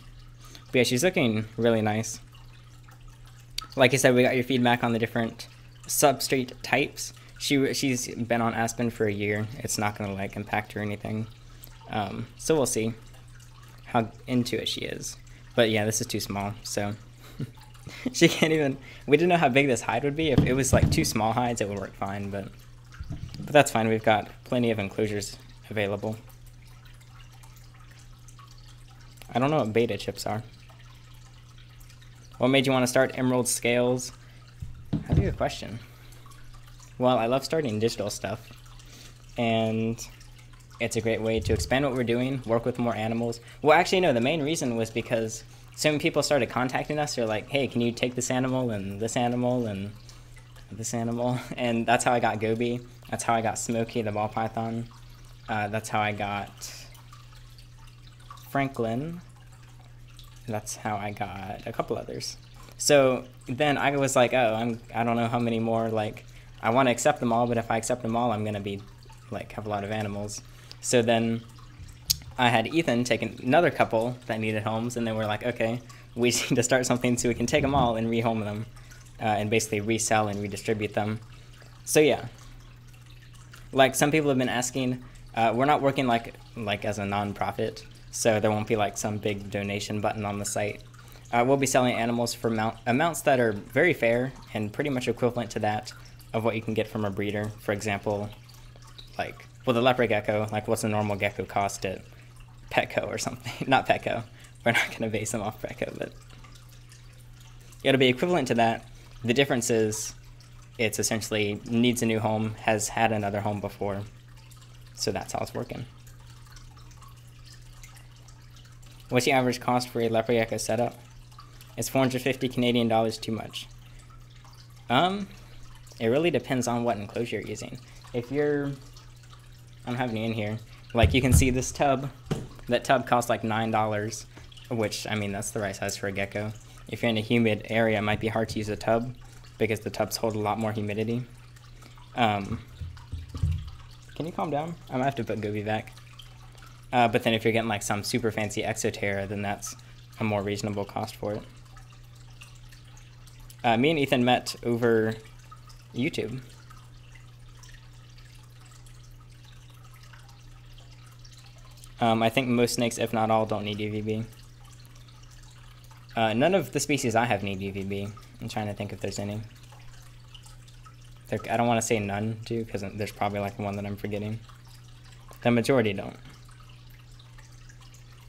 But yeah, she's looking really nice. Like I said, we got your feedback on the different substrate types. She's been on Aspen for a year. It's not going to like impact her or anything. So we'll see how into it she is. But yeah, this is too small, so she can't even... We didn't know how big this hide would be. If it was like 2 small hides, it would work fine, but that's fine. We've got plenty of enclosures available. I don't know what beta chips are. What made you want to start Emerald Scales? That's a good question. Well, I love starting digital stuff, and it's a great way to expand what we're doing, work with more animals. Well, actually, no, the main reason was because so many people started contacting us. They're like, hey, can you take this animal and this animal and this animal? And that's how I got Gobi. That's how I got Smokey, the ball python. That's how I got Franklin. That's how I got a couple others. So then I was like, oh, I don't know how many more, like, I want to accept them all, but if I accept them all, I'm going to be, like, have a lot of animals. So then I had Ethan take another couple that needed homes, and then we're like, okay, we need to start something so we can take them all and rehome them, and basically resell and redistribute them. So yeah, like some people have been asking, we're not working like as a non-profit, so there won't be like some big donation button on the site. We'll be selling animals for amounts that are very fair and pretty much equivalent to that of what you can get from a breeder. For example, like, well, the leopard gecko, like what's a normal gecko cost at Petco or something? Not Petco. We're not going to base them off Petco, but it'll be equivalent to that. The difference is it's essentially needs a new home, has had another home before, so that's how it's working. What's the average cost for a leopard gecko setup? Is 450 Canadian dollars too much? It really depends on what enclosure you're using. If you're, I don't have any in here, like you can see this tub, that tub costs like $9, which, I mean, that's the right size for a gecko. If you're in a humid area, it might be hard to use a tub because the tubs hold a lot more humidity. Can you calm down? I'm gonna have to put Gobi back. But then if you're getting like some super fancy Exoterra, then that's a more reasonable cost for it. Me and Ethan met over YouTube. I think most snakes, if not all, don't need UVB. None of the species I have need UVB. I'm trying to think if there's any. I don't want to say none, too, because there's probably like one that I'm forgetting. The majority don't.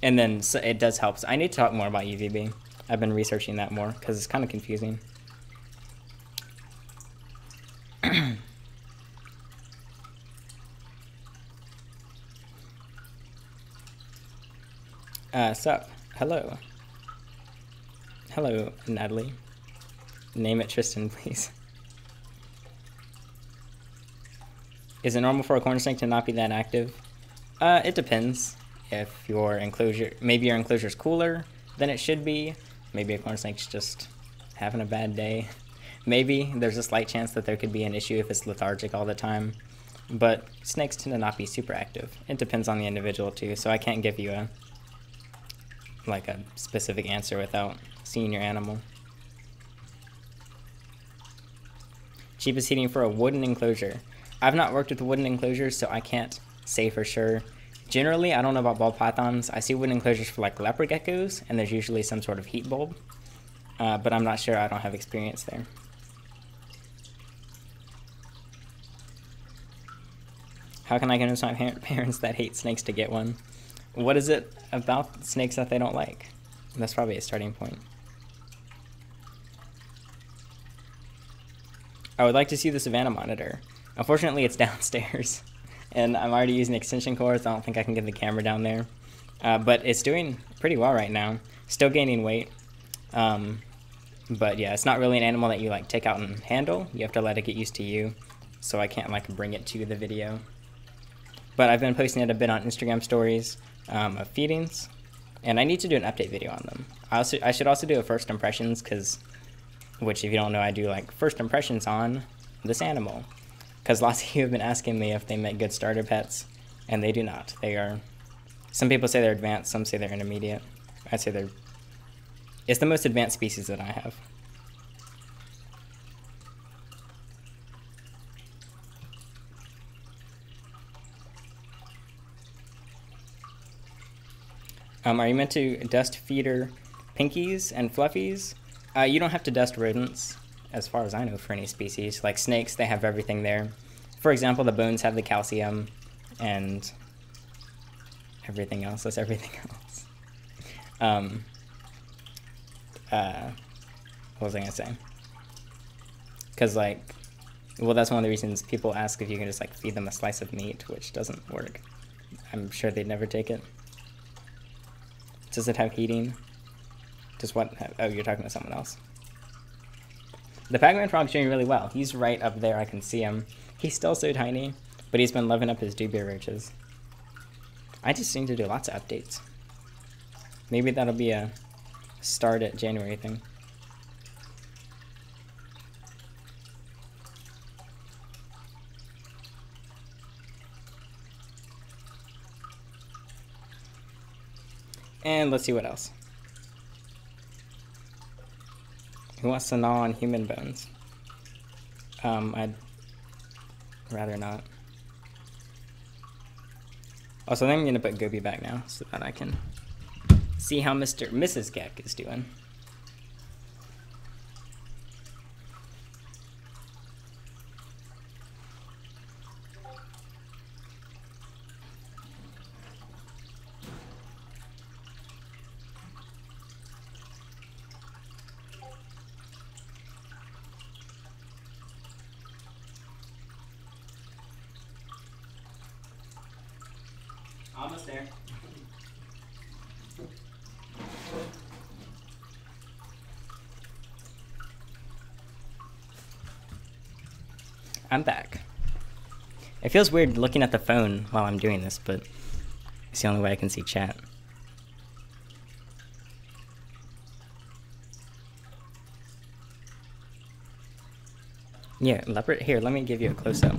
And then so it does help. So I need to talk more about UVB. I've been researching that more because it's kind of confusing. Sup? Hello. Hello, Natalie. Name it Tristan, please. Is it normal for a corn snake to not be that active? It depends. If your enclosure, maybe your enclosure's cooler than it should be. Maybe a corn snake's just having a bad day. Maybe there's a slight chance that there could be an issue if it's lethargic all the time. But snakes tend to not be super active. It depends on the individual too, so I can't give you a specific answer without seeing your animal. Cheapest heating for a wooden enclosure. I've not worked with wooden enclosures, so I can't say for sure. Generally, I don't know about ball pythons. I see wooden enclosures for like leopard geckos, and there's usually some sort of heat bulb. But I'm not sure. I don't have experience there. How can I convince my parents that hate snakes to get one? What is it about snakes that they don't like? That's probably a starting point. I would like to see the Savannah monitor. Unfortunately, it's downstairs, and I'm already using extension cords. I don't think I can get the camera down there. But it's doing pretty well right now. Still gaining weight. But yeah, it's not really an animal that you like take out and handle. You have to let it get used to you. So I can't like bring it to the video. But I've been posting it a bit on Instagram stories of feedings. And I need to do an update video on them. I should also do a first impressions, which if you don't know, I do like first impressions on this animal. Because lots of you have been asking me if they make good starter pets, and they do not. They are, some people say they're advanced, some say they're intermediate. I'd say it's the most advanced species that I have. Are you meant to dust feeder pinkies and fluffies? You don't have to dust rodents, as far as I know, for any species. Like snakes, they have everything there. For example, the bones have the calcium and everything else. That's everything else. What was I gonna say? Because well, that's one of the reasons people ask if you can just like feed them a slice of meat, which doesn't work. I'm sure they'd never take it. Does it have heating? Does what? Oh, you're talking to someone else. The Pac-Man frog's doing really well. He's right up there. I can see him. He's still so tiny, but he's been loving up his dubia roaches. I just need to do lots of updates. Maybe that'll be a start at January thing. And let's see what else. Who wants to gnaw on human bones? I'd rather not. Also, then I'm gonna put Gobi back now so that I can see how Mrs. Geck is doing. Almost there. I'm back. It feels weird looking at the phone while I'm doing this, but it's the only way I can see chat. Yeah, leopard. Here, let me give you a close-up.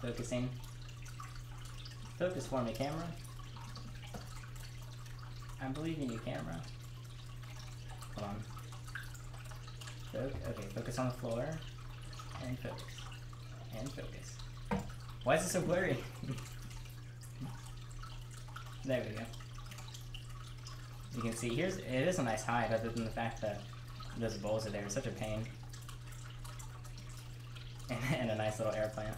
Focusing. Focus for me, camera. I believe in you, camera. Hold on. Okay, focus on the floor. And focus. And focus. Why is it so blurry? There we go. You can see, it is a nice hide, other than the fact that those bowls are there. It's such a pain. And a nice little air plant.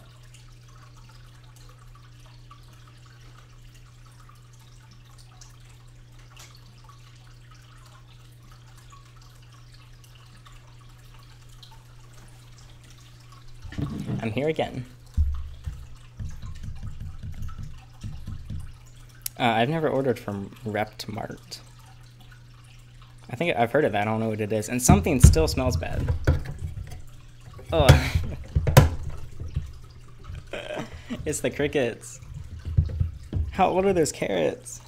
I'm here again. I've never ordered from Rept Mart. I think I've heard of that. I don't know what it is. And something still smells bad. Oh. It's the crickets. How old are those carrots?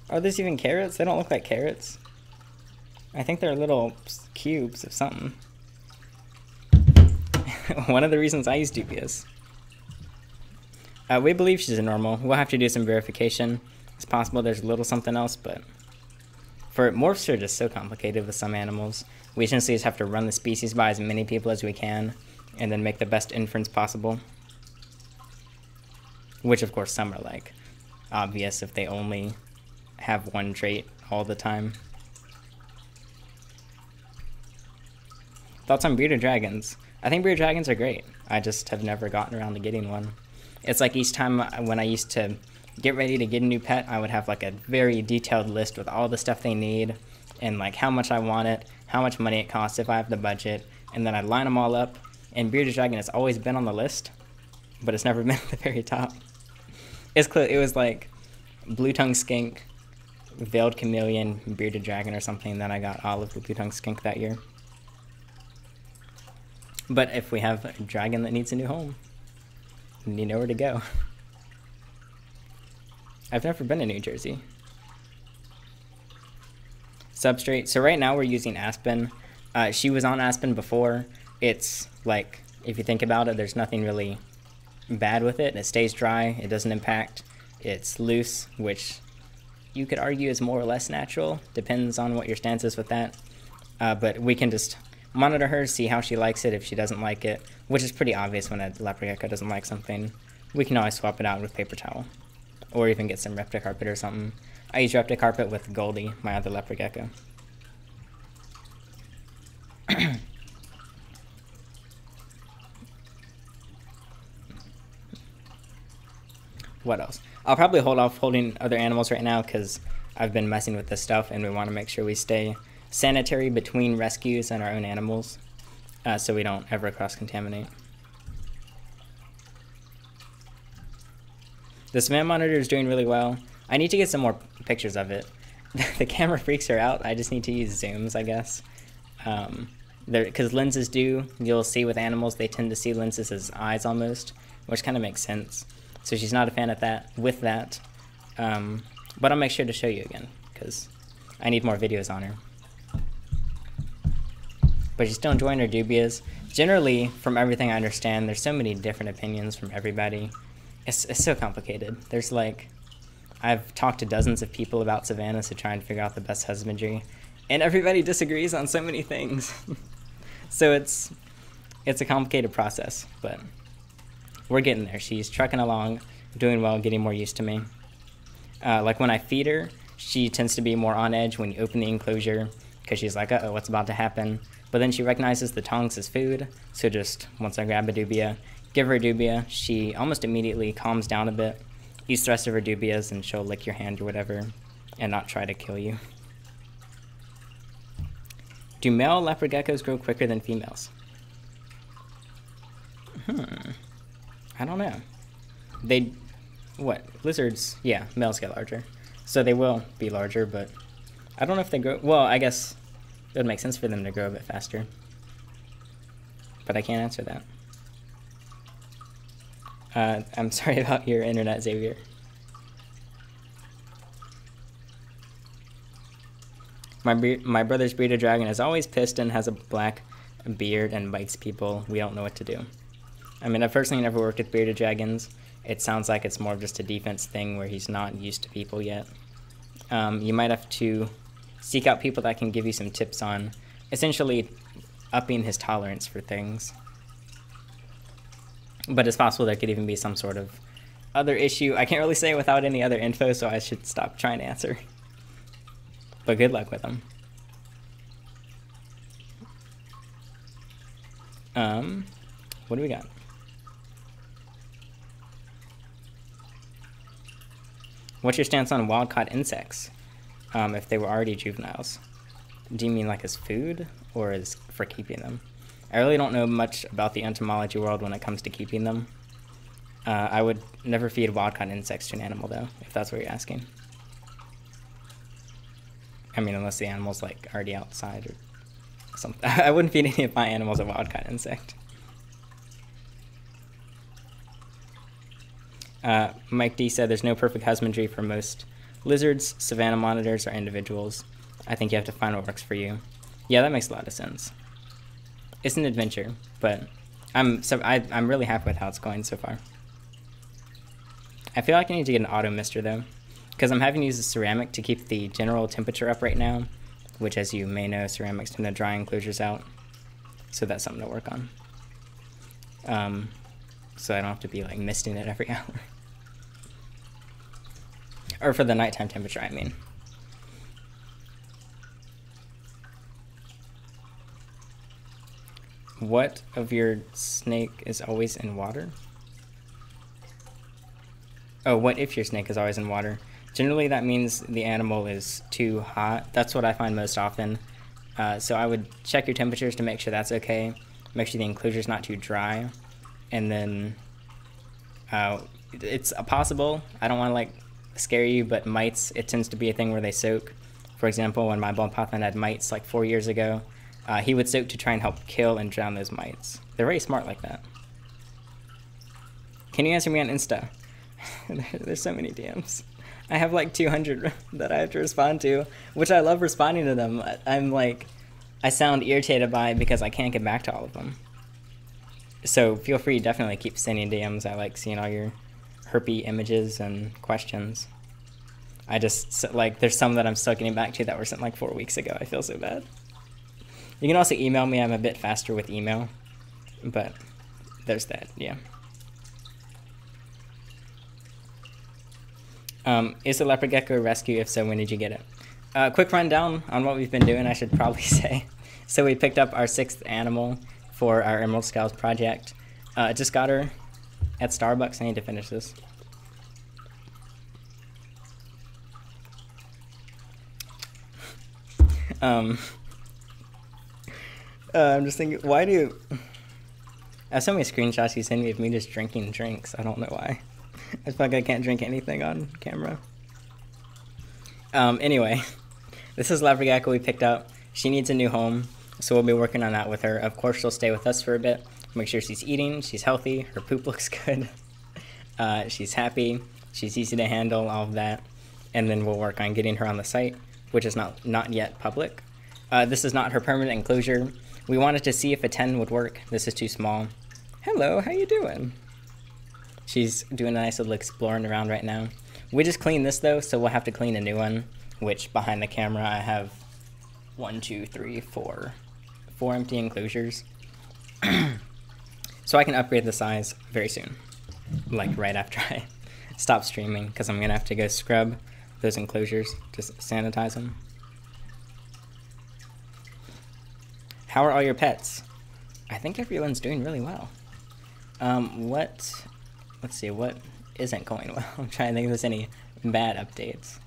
Are these even carrots? They don't look like carrots. I think they're little cubes of something. One of the reasons I use dubious. We believe she's a normal. We'll have to do some verification. It's possible there's a little something else, but for morphs are just so complicated with some animals. We essentially just have to run the species by as many people as we can and then make the best inference possible. Which, of course, some are like obvious if they only have one trait all the time. Thoughts on bearded dragons? I think bearded dragons are great. I just have never gotten around to getting one. It's like each time when I used to get ready to get a new pet, I would have like a very detailed list with all the stuff they need and like how much I want it, how much money it costs if I have the budget, and then I'd line them all up. And bearded dragon has always been on the list, but it's never been at the very top. It was like blue tongue skink, veiled chameleon, bearded dragon or something. Then I got all of the blue tongue skink that year. But if we have a dragon that needs a new home, then you know where to go. I've never been to New Jersey. Substrate. So right now we're using Aspen. She was on Aspen before. It's like, if you think about it, there's nothing really bad with it. It stays dry. It doesn't impact. It's loose, which you could argue is more or less natural. Depends on what your stance is with that. But we can just monitor her, see how she likes it. If she doesn't like it, which is pretty obvious when a leopard gecko doesn't like something, we can always swap it out with paper towel. Or even get some Repta carpet or something. I use Repta carpet with Goldie, my other leopard gecko. What else? I'll probably hold off holding other animals right now because I've been messing with this stuff and we want to make sure we stay sanitary between rescues and our own animals so we don't ever cross-contaminate. The cement monitor is doing really well. I need to get some more pictures of it. The camera freaks her out. I just need to use zooms, I guess. Because lenses you'll see with animals, they tend to see lenses as eyes almost, which kind of makes sense. So she's not a fan of that, but I'll make sure to show you again, because I need more videos on her. But she's still enjoying her dubias. Generally, from everything I understand, there's so many different opinions from everybody. It's so complicated. There's like, I've talked to dozens of people about savannas to try and figure out the best husbandry, and everybody disagrees on so many things. So it's a complicated process, but we're getting there. She's trucking along, doing well, getting more used to me. Like when I feed her, she tends to be more on edge when you open the enclosure because she's like, uh-oh, what's about to happen? But then she recognizes the tongs as food, so just once I grab a dubia, give her a dubia, she almost immediately calms down a bit, eats the rest of her dubias, and she'll lick your hand or whatever and not try to kill you. Do male leopard geckos grow quicker than females? I don't know. Lizards, yeah, males get larger. So they will be larger, but I don't know if they grow, well, I guess it would make sense for them to grow a bit faster. But I can't answer that. I'm sorry about your internet, Xavier. My brother's bearded dragon is always pissed and has a black beard and bites people. We don't know what to do. I mean, I've personally never worked with bearded dragons. It sounds like it's more of just a defense thing where he's not used to people yet. You might have to seek out people that can give you some tips on essentially upping his tolerance for things. But it's possible there could even be some sort of other issue. I can't really say without any other info, so I should stop trying to answer. But good luck with him. What do we got? What's your stance on wild-caught insects, if they were already juveniles? Do you mean like as food, or as for keeping them? I really don't know much about the entomology world when it comes to keeping them. I would never feed wild-caught insects to an animal, though, if that's what you're asking. I mean, unless the animal's like already outside or something. I wouldn't feed any of my animals a wild-caught insect. Mike D said there's no perfect husbandry for most lizards, savanna monitors, or individuals. I think you have to find what works for you. Yeah, that makes a lot of sense. It's an adventure, but I'm really happy with how it's going so far. I feel like I need to get an auto mister though, because I'm having to use the ceramic to keep the general temperature up right now, which, as you may know, ceramics tend to dry enclosures out, so that's something to work on. So I don't have to be like misting it every hour. Or for the nighttime temperature, I mean. What of your snake is always in water? Oh, what if your snake is always in water? Generally, that means the animal is too hot. That's what I find most often. So I would check your temperatures to make sure that's okay. Make sure the enclosure's not too dry. And then it's possible. I don't want to like scare you, but mites, it tends to be a thing where they soak. For example, when my bald python had mites like 4 years ago, he would soak to try and help kill and drown those mites. They're very smart like that. Can you answer me on Insta? There's so many DMs. I have like 200 that I have to respond to, which I love responding to them. I'm like, I sound irritated by it because I can't get back to all of them. So feel free to definitely keep sending DMs. I like seeing all your herpy images and questions. I just, like, there's some that I'm still getting back to that were sent like 4 weeks ago. I feel so bad. You can also email me. I'm a bit faster with email, but there's that, yeah. Is the Leopard Gecko a rescue? If so, when did you get it? Quick rundown on what we've been doing, I should probably say. So we picked up our 6th animal for our Emerald Scales project. Just got her at Starbucks. I need to finish this. I'm just thinking, why do... I have so many screenshots you send me of me just drinking drinks. I don't know why. I feel like I can't drink anything on camera. Anyway, this is Leopard Gecko we picked up. She needs a new home, so we'll be working on that with her. Of course, she'll stay with us for a bit. Make sure she's eating, she's healthy, her poop looks good. She's happy, she's easy to handle, all of that. And then we'll work on getting her on the site, which is not yet public. This is not her permanent enclosure. We wanted to see if a 10 would work. This is too small. Hello, how you doing? She's doing a nice little exploring around right now. We just cleaned this though, so we'll have to clean a new one, which behind the camera I have 1, 2, 3, 4 empty enclosures. So I can upgrade the size very soon, like right after I stop streaming, because I'm gonna have to go scrub those enclosures, just sanitize them. How are all your pets? I think everyone's doing really well. Let's see, what isn't going well? I'm trying to think if there's any bad updates.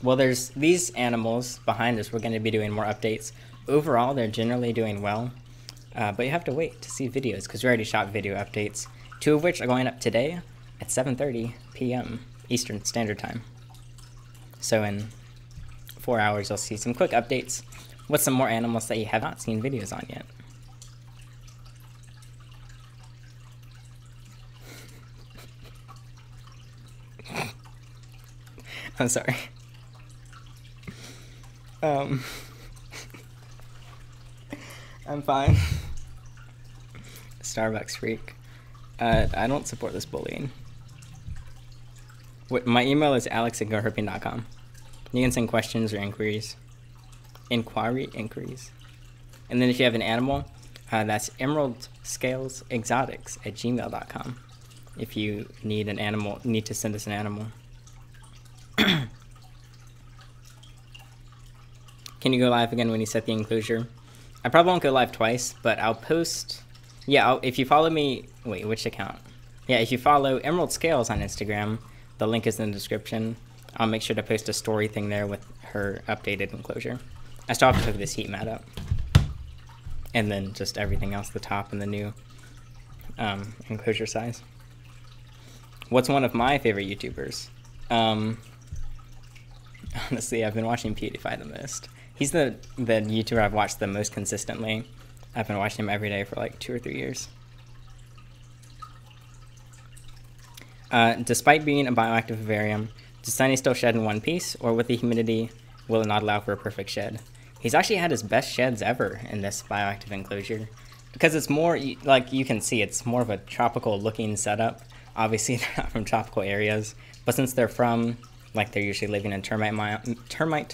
Well, there's these animals behind us. We're going to be doing more updates. Overall, they're generally doing well, but you have to wait to see videos because we already shot video updates, 2 of which are going up today at 7:30 p.m. Eastern Standard Time. So in 4 hours, you'll see some quick updates with some more animals that you have not seen videos on yet. I'm sorry. I'm fine. Starbucks freak. I don't support this bullying. My email is alex@goherping.com. You can send questions or inquiries. Inquiries. And then if you have an animal, that's emeraldscalesexotics@gmail.com. If you need an animal, need to send us an animal. Can you go live again when you set the enclosure? I probably won't go live twice, but I'll post. Yeah, if you follow me, wait, which account? Yeah, if you follow Emerald Scales on Instagram, the link is in the description. I'll make sure to post a story thing there with her updated enclosure. I still have to hook this heat mat up. And then just everything else, the top and the new enclosure size. What's one of my favorite YouTubers? Honestly, I've been watching PewDiePie the most. He's the YouTuber I've watched the most consistently. I've been watching him every day for like 2 or 3 years. Despite being a bioactive vivarium, does Sunny still shed in one piece, or with the humidity, will it not allow for a perfect shed? He's actually had his best sheds ever in this bioactive enclosure, because it's more, like you can see, it's more of a tropical looking setup. Obviously they're not from tropical areas, but since they're from, like they're usually living in termite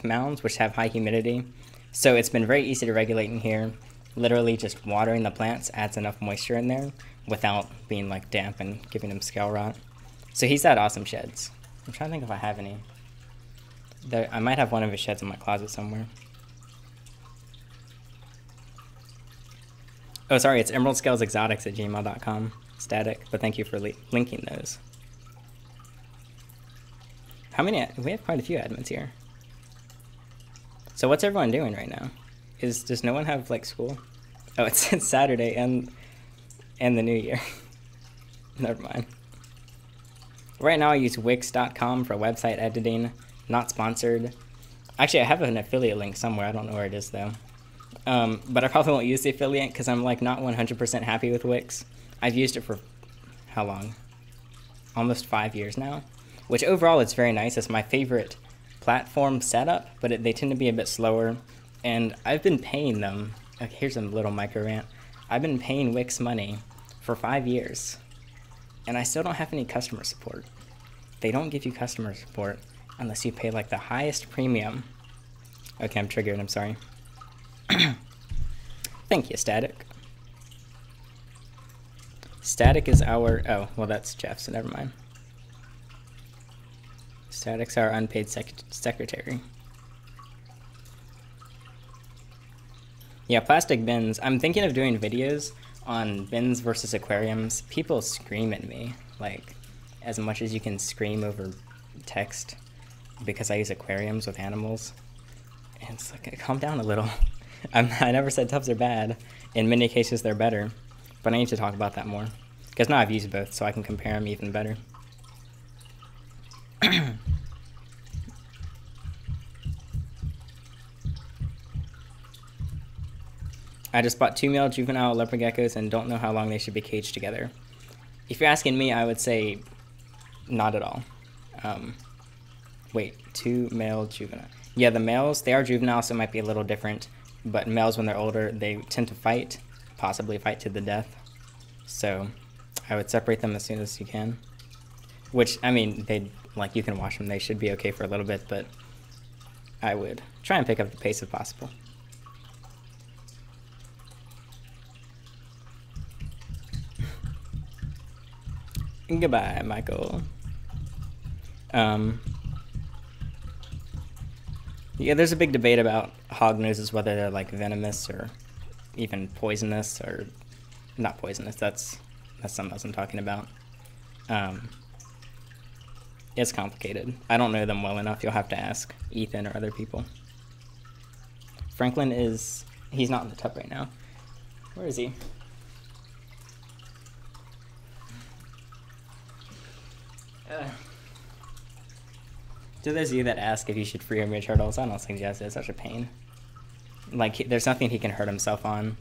mounds, which have high humidity, so it's been very easy to regulate in here. Literally just watering the plants adds enough moisture in there without being like damp and giving them scale rot. So he's had awesome sheds. I'm trying to think if I have any. I might have one of his sheds in my closet somewhere. Oh, sorry, it's emeraldscalesexotics@gmail.com. Static, but thank you for linking those. How many? We have quite a few admins here. So what's everyone doing right now? Does no one have like school? Oh, it's Saturday and the New Year. Never mind. Right now I use Wix.com for website editing. Not sponsored. Actually, I have an affiliate link somewhere. I don't know where it is though. But I probably won't use the affiliate because I'm like not 100% happy with Wix. I've used it for how long? Almost 5 years now. Which overall it's very nice. It's my favorite platform setup, but they tend to be a bit slower. And I've been paying them. Okay, here's a little micro rant. I've been paying Wix money for 5 years, and I still don't have any customer support. They don't give you customer support unless you pay like the highest premium. Okay, I'm triggered, I'm sorry. Thank you, Static. Static is our, oh, well that's Jeff, so never mind. Static's our unpaid secretary. Yeah, plastic bins. I'm thinking of doing videos on bins versus aquariums. People scream at me, like, as much as you can scream over text because I use aquariums with animals. And it's like, calm down a little. I never said tubs are bad. In many cases, they're better. But I need to talk about that more. Because now I've used both, so I can compare them even better. I just bought 2 male juvenile leopard geckos and don't know how long they should be caged together. If you're asking me, I would say not at all. Wait, 2 male juvenile. Yeah, the males, they are juvenile, so it might be a little different. But males, when they're older, they tend to fight, possibly fight to the death. So I would separate them as soon as you can. Which, I mean, like you can wash them. They should be okay for a little bit, but I would try and pick up the pace if possible. Goodbye, Michael. Yeah, there's a big debate about hog noses, whether they're like venomous or even poisonous, or not poisonous. That's something else I'm talking about. It's complicated. I don't know them well enough. You'll have to ask Ethan or other people. Franklin he's not in the tub right now. Where is he? To those of you that ask if you should free him your turtles, I don't suggest it. It's such a pain. Like, there's nothing he can hurt himself on,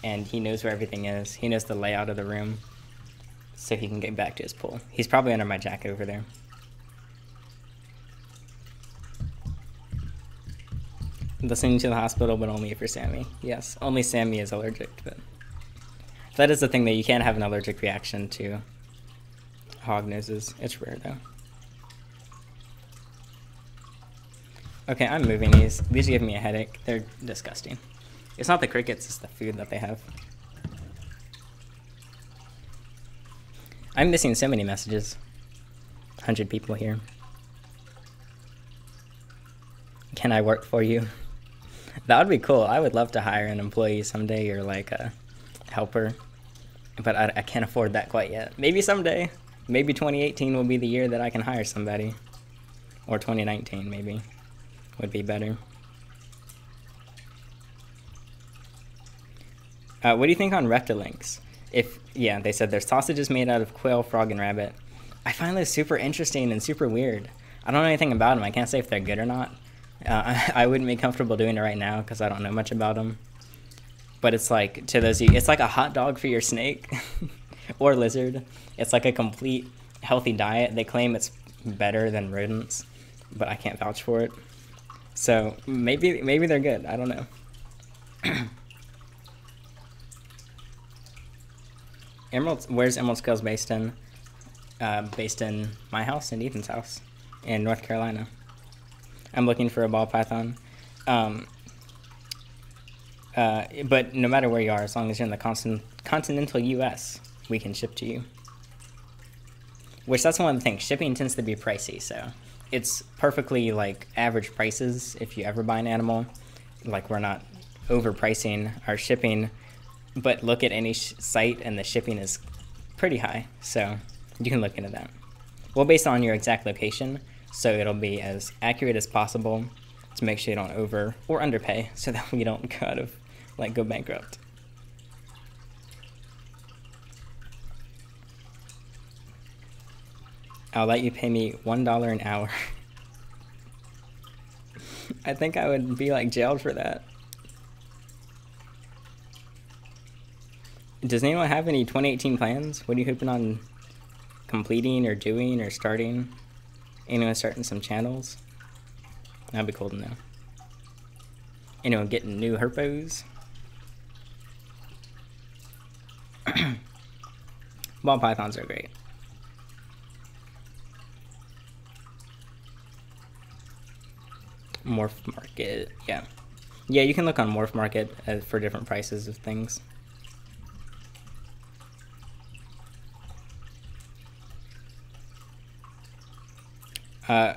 and he knows where everything is. He knows the layout of the room, so he can get back to his pool. He's probably under my jacket over there. Listening to the hospital, but only if you're Sammy. Yes, only Sammy is allergic, but That is the thing, that you can't have an allergic reaction to hog noses. It's rare though. Okay, I'm moving these. These give me a headache. They're disgusting. It's not the crickets, it's the food that they have. I'm missing so many messages. 100 people here. Can I work for you? That would be cool. I would love to hire an employee someday, or like a helper. But I can't afford that quite yet. Maybe someday. Maybe 2018 will be the year that I can hire somebody. Or 2019 maybe. Would be better. What do you think on reptilinks? Yeah, they said there's sausages made out of quail, frog, and rabbit. I find those super interesting and super weird. I don't know anything about them. I can't say if they're good or not. I wouldn't be comfortable doing it right now because I don't know much about them. But it's like, to those, it's like a hot dog for your snake or lizard. It's like a complete healthy diet. They claim it's better than rodents, but I can't vouch for it. So maybe they're good. I don't know. Where's Emerald Scales based in? Based in my house and Ethan's house in North Carolina. I'm looking for a ball python. But no matter where you are, as long as you're in the continental US, we can ship to you. Which, that's one of the things. Shipping tends to be pricey, so it's perfectly like average prices if you ever buy an animal. Like, we're not overpricing our shipping, but look at any site and the shipping is pretty high, so you can look into that. Well, based on your exact location, so it'll be as accurate as possible to make sure you don't over or underpay, so that we don't go bankrupt. I'll let you pay me $1 an hour. I think I would be like jailed for that. Does anyone have any 2018 plans? What are you hoping on completing or doing or starting? Anyone starting some channels? That'd be cool to know. Anyone getting new herpos? Ball pythons are great. Morph Market, yeah. Yeah, you can look on Morph Market for different prices of things.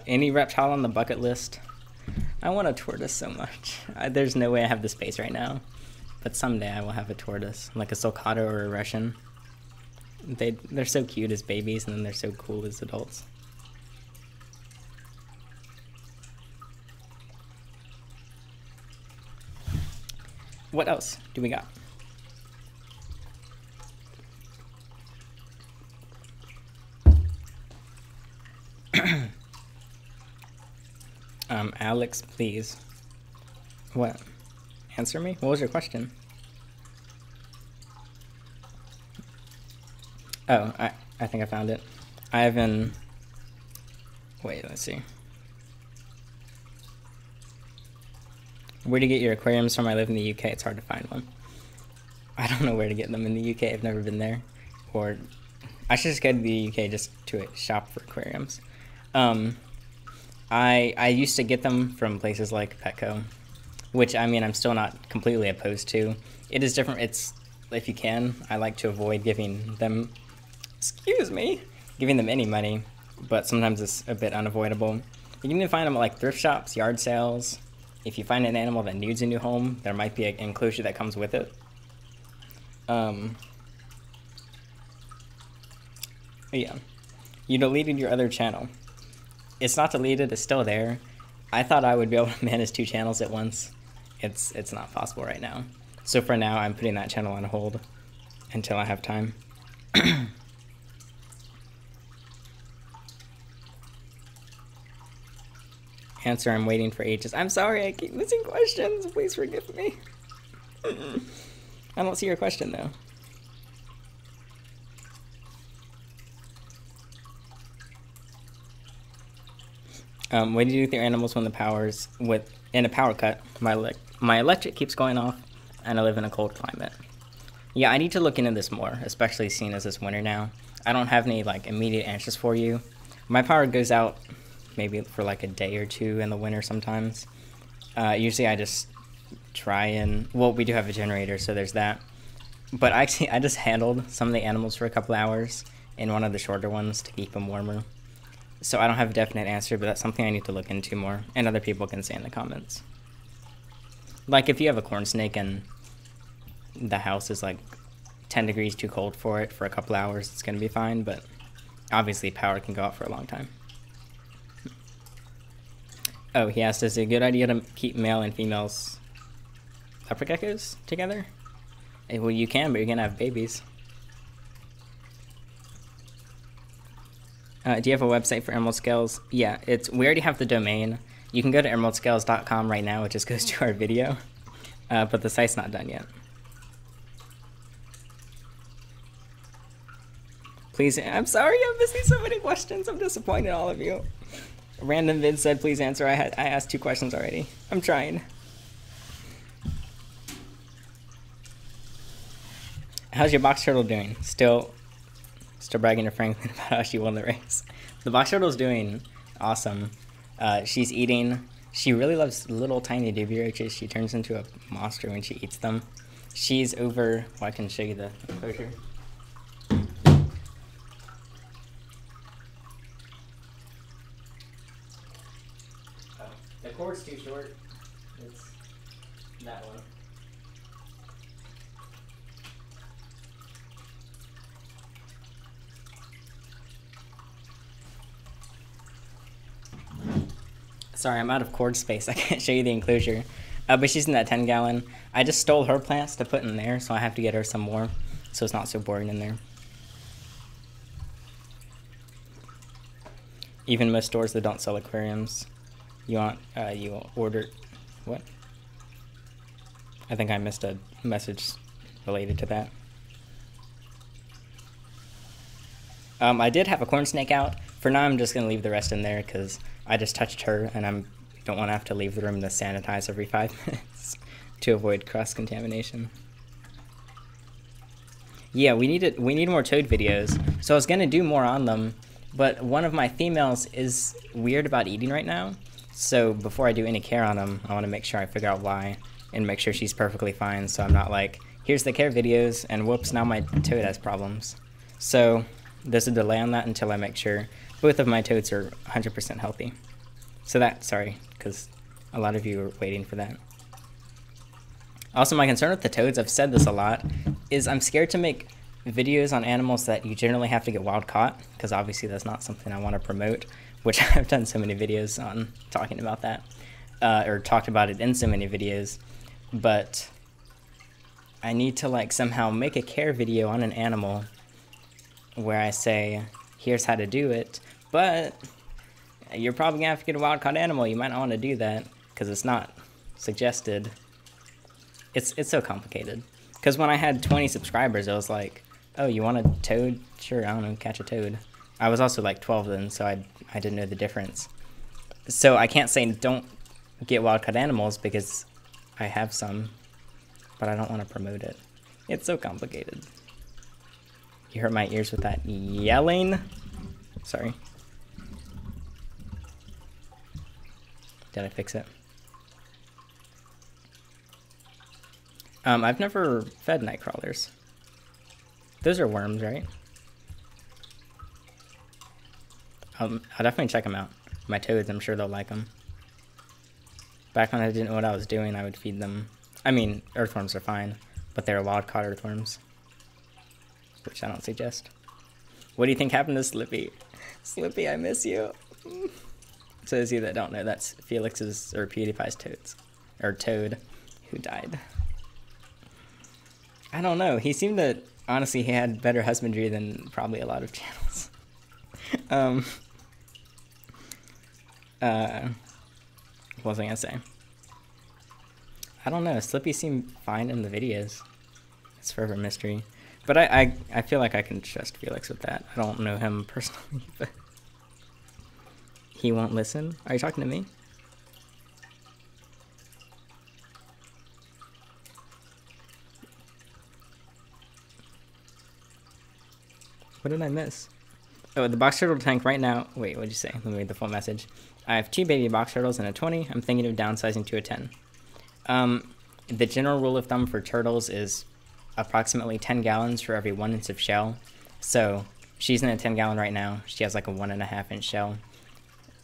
Any reptile on the bucket list? I want a tortoise so much. There's no way I have the space right now. But someday I will have a tortoise, like a sulcata or a Russian. They're so cute as babies, and then they're so cool as adults. What else do we got? Alex, please. What? Answer me? What was your question? Oh, I think I found it. Wait, let's see. Where to get your aquariums from? I live in the UK. It's hard to find one. I don't know where to get them in the UK. I've never been there. Or I should just go to the UK just to shop for aquariums. I used to get them from places like Petco, which, I mean, I'm still not completely opposed to. It is different. It's, if you can, I like to avoid giving them, giving them any money, but sometimes it's a bit unavoidable. You can even find them at like thrift shops, yard sales. If you find an animal that needs a new home, there might be an enclosure that comes with it. Yeah. You deleted your other channel. It's not deleted, it's still there. I thought I would be able to manage 2 channels at once. It's not possible right now. So for now, I'm putting that channel on hold until I have time. Answer, I'm waiting for ages. I'm sorry, I keep missing questions. Please forgive me. I don't see your question, though. What do you do with your animals when the power's in a power cut? My electric keeps going off, and I live in a cold climate. Yeah, I need to look into this more, especially seeing as it's winter now. I don't have any like immediate answers for you. My power goes out maybe for like a day or two in the winter sometimes. Usually I just try and, well, we do have a generator, so there's that. But actually, I just handled some of the animals for a couple hours in one of the shorter ones to keep them warmer. So I don't have a definite answer, but that's something I need to look into more, and other people can say in the comments. Like if you have a corn snake and the house is like 10 degrees too cold for it for a couple hours, it's going to be fine, but obviously power can go out for a long time. Oh, he asked, is it a good idea to keep male and females leopard geckos together? Well, you can, but you're going to have babies. Do you have a website for emerald scales? Yeah, we already have the domain. You can go to emeraldscales.com right now. It just goes to our video, but the site's not done yet. Please, I'm sorry I'm missing so many questions. I'm disappointed in all of you. Random vid said, please answer. I asked 2 questions already. I'm trying. How's your box turtle doing? Still bragging to Franklin about how she won the race. The box turtle's doing awesome. She's eating. She really loves little tiny doobie roaches. She turns into a monster when she eats them. She's over. Well, I can show you the enclosure. The cord's too short. It's that one. Sorry, I'm out of cord space. I can't show you the enclosure. But she's in that 10-gallon. I just stole her plants to put in there, so I have to get her some more, so it's not so boring in there. Even most stores that don't sell aquariums, you order, what? I think I missed a message related to that. I did have a corn snake out. For now, I'm just going to leave the rest in there because I just touched her and I don't want to have to leave the room to sanitize every 5 minutes to avoid cross-contamination. Yeah, we need more toad videos. So I was going to do more on them, but one of my females is weird about eating right now. So before I do any care on them, I want to make sure I figure out why and make sure she's perfectly fine, so I'm not like, here's the care videos and whoops, now my toad has problems. So there's a delay on that until I make sure both of my toads are 100% healthy. So sorry, because a lot of you are waiting for that. Also, my concern with the toads, I've said this a lot, is I'm scared to make videos on animals that you generally have to get wild caught, because obviously that's not something I want to promote, which I've done so many videos on talking about that, or talked about it in so many videos, but I need to like somehow make a care video on an animal where I say, here's how to do it, but you're probably gonna have to get a wild caught animal. You might not want to do that because it's not suggested. It's so complicated. Because when I had 20 subscribers, I was like, oh, you want a toad? Sure, I don't know, catch a toad. I was also like 12 then, so I didn't know the difference. So I can't say don't get wild caught animals because I have some, but I don't want to promote it. It's so complicated. You hurt my ears with that yelling. Sorry. Did I fix it? I've never fed night crawlers. Those are worms, right? I'll definitely check them out. My toads, I'm sure they'll like them. Back when I didn't know what I was doing, I would feed them. I mean, earthworms are fine, but they're wild-caught earthworms, which I don't suggest. What do you think happened to Slippy? Slippy, I miss you. So those of you that don't know, that's Felix's or PewDiePie's toad who died. I don't know. He seemed to, honestly, he had better husbandry than probably a lot of channels. What was I gonna say? I don't know. Slippy seemed fine in the videos. It's forever a mystery. But I feel like I can trust Felix with that. I don't know him personally, but he won't listen. Are you talking to me? What did I miss? Oh, the box turtle tank right now. Wait, what'd you say? Let me read the full message. I have 2 baby box turtles and a 20. I'm thinking of downsizing to a 10. The general rule of thumb for turtles is approximately 10 gallons for every 1 inch of shell. So she's in a 10 gallon right now. She has like a 1.5 inch shell,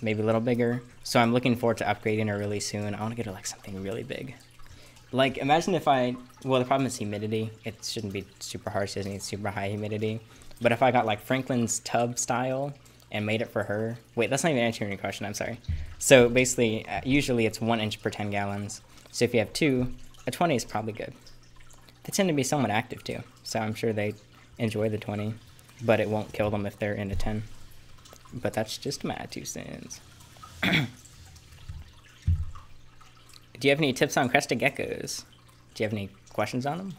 maybe a little bigger. So I'm looking forward to upgrading her really soon. I want to get her like something really big. Like, imagine if well, the problem is humidity. It shouldn't be super harsh. It doesn't need super high humidity. But if I got like Franklin's tub style and made it for her. Wait, that's not even answering your question. I'm sorry. So basically, usually it's 1 inch per 10 gallons. So if you have 2, a 20 is probably good. They tend to be somewhat active too. So I'm sure they enjoy the 20, but it won't kill them if they're in a 10. But that's just my 2 cents. Do you have any tips on crested geckos? Do you have any questions on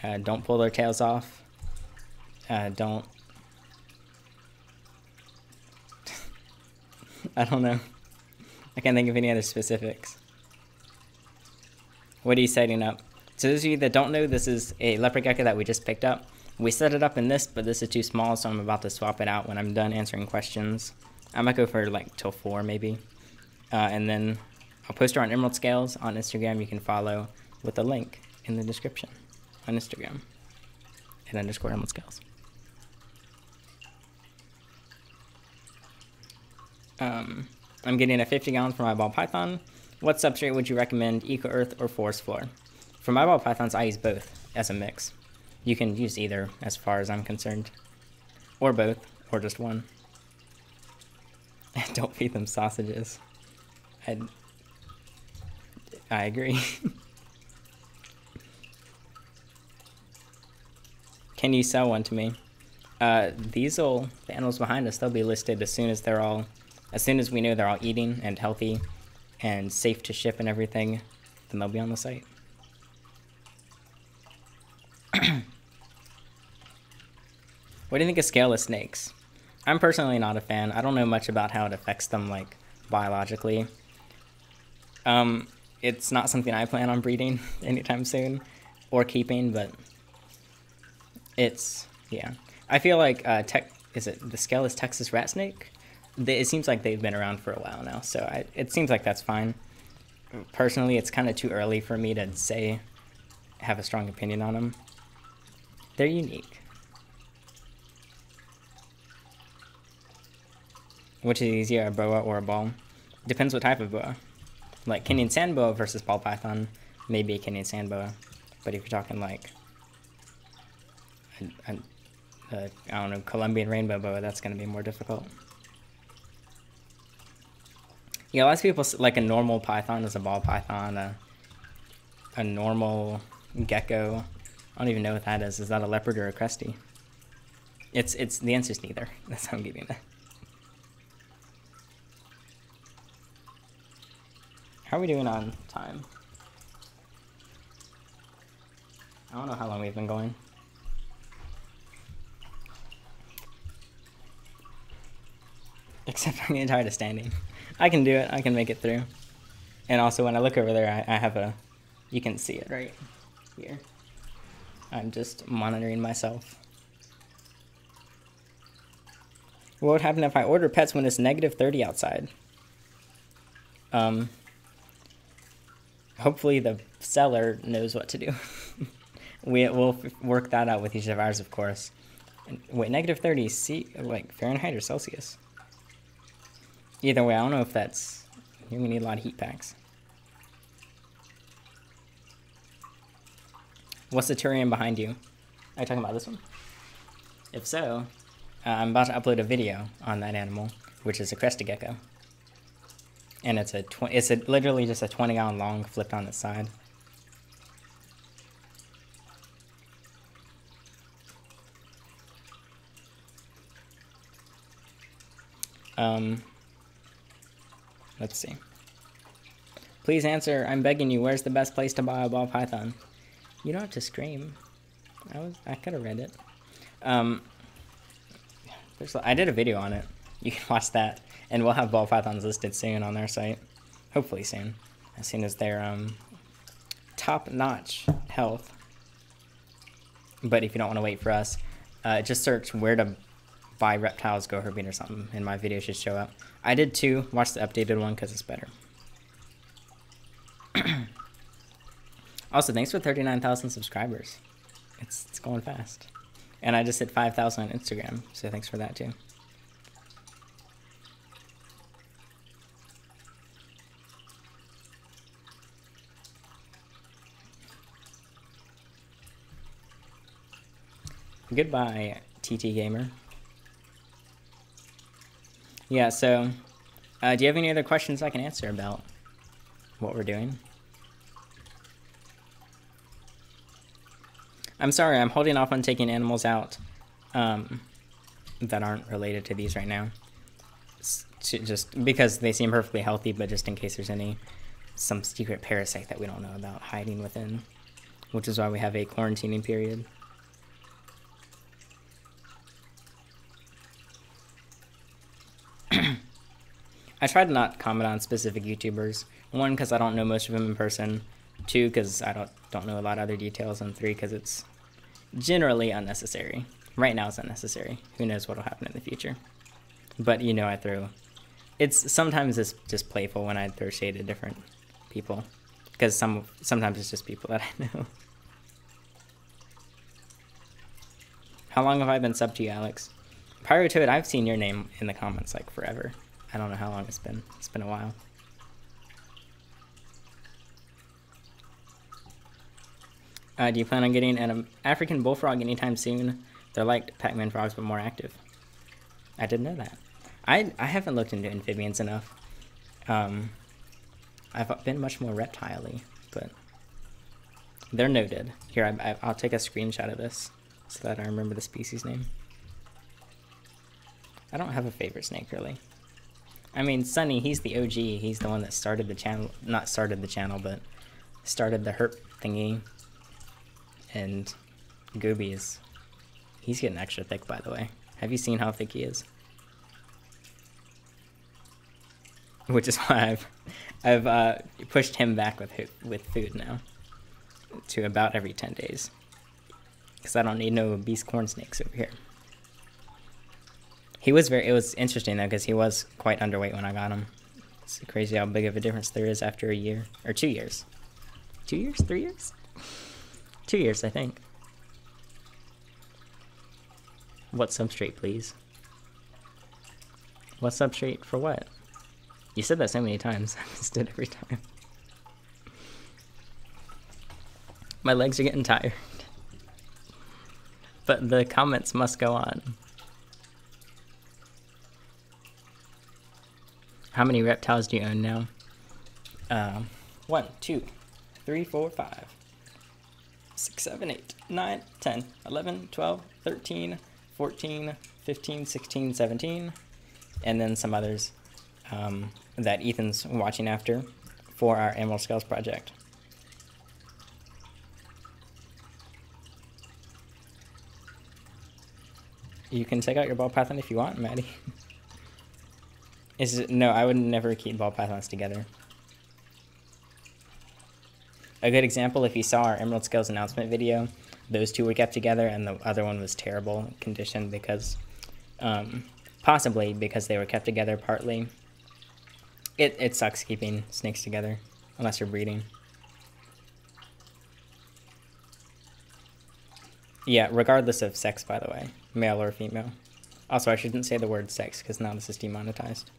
them? Don't pull their tails off. Don't... I don't know. I can't think of any other specifics. What are you setting up? So those of you that don't know, this is a leopard gecko that we just picked up. We set it up in this, but this is too small, so I'm about to swap it out when I'm done answering questions. I might go for like till 4 maybe. And then I'll post her on Emerald Scales on Instagram. You can follow with a link in the description on Instagram at _Emerald Scales. I'm getting a 50 gallons for my ball python. What substrate would you recommend, Eco Earth or Forest Floor? For my ball pythons, I use both as a mix. You can use either as far as I'm concerned. Or both, or just one. Don't feed them sausages. I agree. Can you sell one to me? The animals behind us, they'll be listed as soon as we know they're all eating and healthy and safe to ship and everything, then they'll be on the site. What do you think of scaleless snakes? I'm personally not a fan. I don't know much about how it affects them, like, biologically. It's not something I plan on breeding anytime soon or keeping, but yeah. I feel like, is it the scaleless Texas rat snake? It seems like they've been around for a while now, so it seems like that's fine. Personally, it's kind of too early for me to have a strong opinion on them. They're unique. Which is easier, a boa or a ball? Depends what type of boa. Like Kenyan sand boa versus ball python, maybe a Kenyan sand boa. But if you're talking like, I don't know, Colombian rainbow boa, that's going to be more difficult. Yeah, lots of people, like a normal python is a ball python, a normal gecko. I don't even know what that is. Is that a leopard or a cresty? The answer's neither. That's how I'm giving it. How are we doing on time? I don't know how long we've been going. Except I'm getting tired of standing. I can do it. I can make it through. And also when I look over there, I have you can see it right here. I'm just monitoring myself. What would happen if I order pets when it's -30 outside? Hopefully the seller knows what to do. We'll work that out with each of ours, of course. Wait, -30 like Fahrenheit or Celsius? Either way, I don't know if that's... You're going to need a lot of heat packs. What's the terrarium behind you? Are you talking about this one? If so, I'm about to upload a video on that animal, which is a crested gecko. And it's literally just a 20-gallon long flipped on its side. Let's see. Please answer. I'm begging you. Where's the best place to buy a ball python? You don't have to scream. I could have read it. I did a video on it. You can watch that, and we'll have ball pythons listed soon on their site. Hopefully soon, as soon as they're top-notch health. But if you don't want to wait for us, Just search where to buy reptiles go herping or something, and my video should show up. I did too. Watch the updated one because it's better. Also, thanks for 39,000 subscribers. It's going fast. And I just hit 5,000 on Instagram, so thanks for that too. Goodbye, TT Gamer. Yeah, so, do you have any other questions I can answer about what we're doing? I'm sorry, I'm holding off on taking animals out that aren't related to these right now. Just because they seem perfectly healthy, but just in case there's some secret parasite that we don't know about hiding within, which is why we have a quarantining period. I try to not comment on specific YouTubers. 1, because I don't know most of them in person. 2, because I don't know a lot of other details. And 3, because it's generally unnecessary. Right now it's unnecessary. Who knows what will happen in the future. But, you know, sometimes it's just playful when I throw shade at different people. Because sometimes it's just people that I know. How long have I been subbed to you, Alex? Prior to it, I've seen your name in the comments like forever. I don't know how long it's been. It's been a while. Do you plan on getting an African bullfrog anytime soon? They're like Pac-Man frogs, but more active. I didn't know that. I haven't looked into amphibians enough. I've been much more reptile-y, but they're noted. Here, I'll take a screenshot of this so that I remember the species name. I don't have a favorite snake, really. I mean, Sunny, he's the OG. He's the one that started the channel. Not started the channel, but started the herp thingy. And Gooby he's getting extra thick, by the way. Have you seen how thick he is? Which is why I've pushed him back with food now to about every 10 days. Because I don't need no obese corn snakes over here. It was interesting though, because he was quite underweight when I got him. It's crazy how big of a difference there is after a year, or 2 years. 2 years? 3 years? 2 years, I think. What substrate, please? What substrate for what? You said that so many times. I missed it every time. My legs are getting tired. But the comments must go on. How many reptiles do you own now? 1, 2, 3, 4, 5, 6, 7, 8, 9, 10, 11, 12, 13, 14, 15, 16, 17, and then some others that Ethan's watching after for our Emerald Scales project. You can take out your ball python if you want, Maddie. No, I would never keep ball pythons together. A good example, if you saw our Emerald Scales announcement video, those two were kept together and the other one was terrible condition because, possibly because they were kept together partly. It sucks keeping snakes together, unless you're breeding. Yeah, regardless of sex, by the way, male or female. Also, I shouldn't say the word sex because now this is demonetized.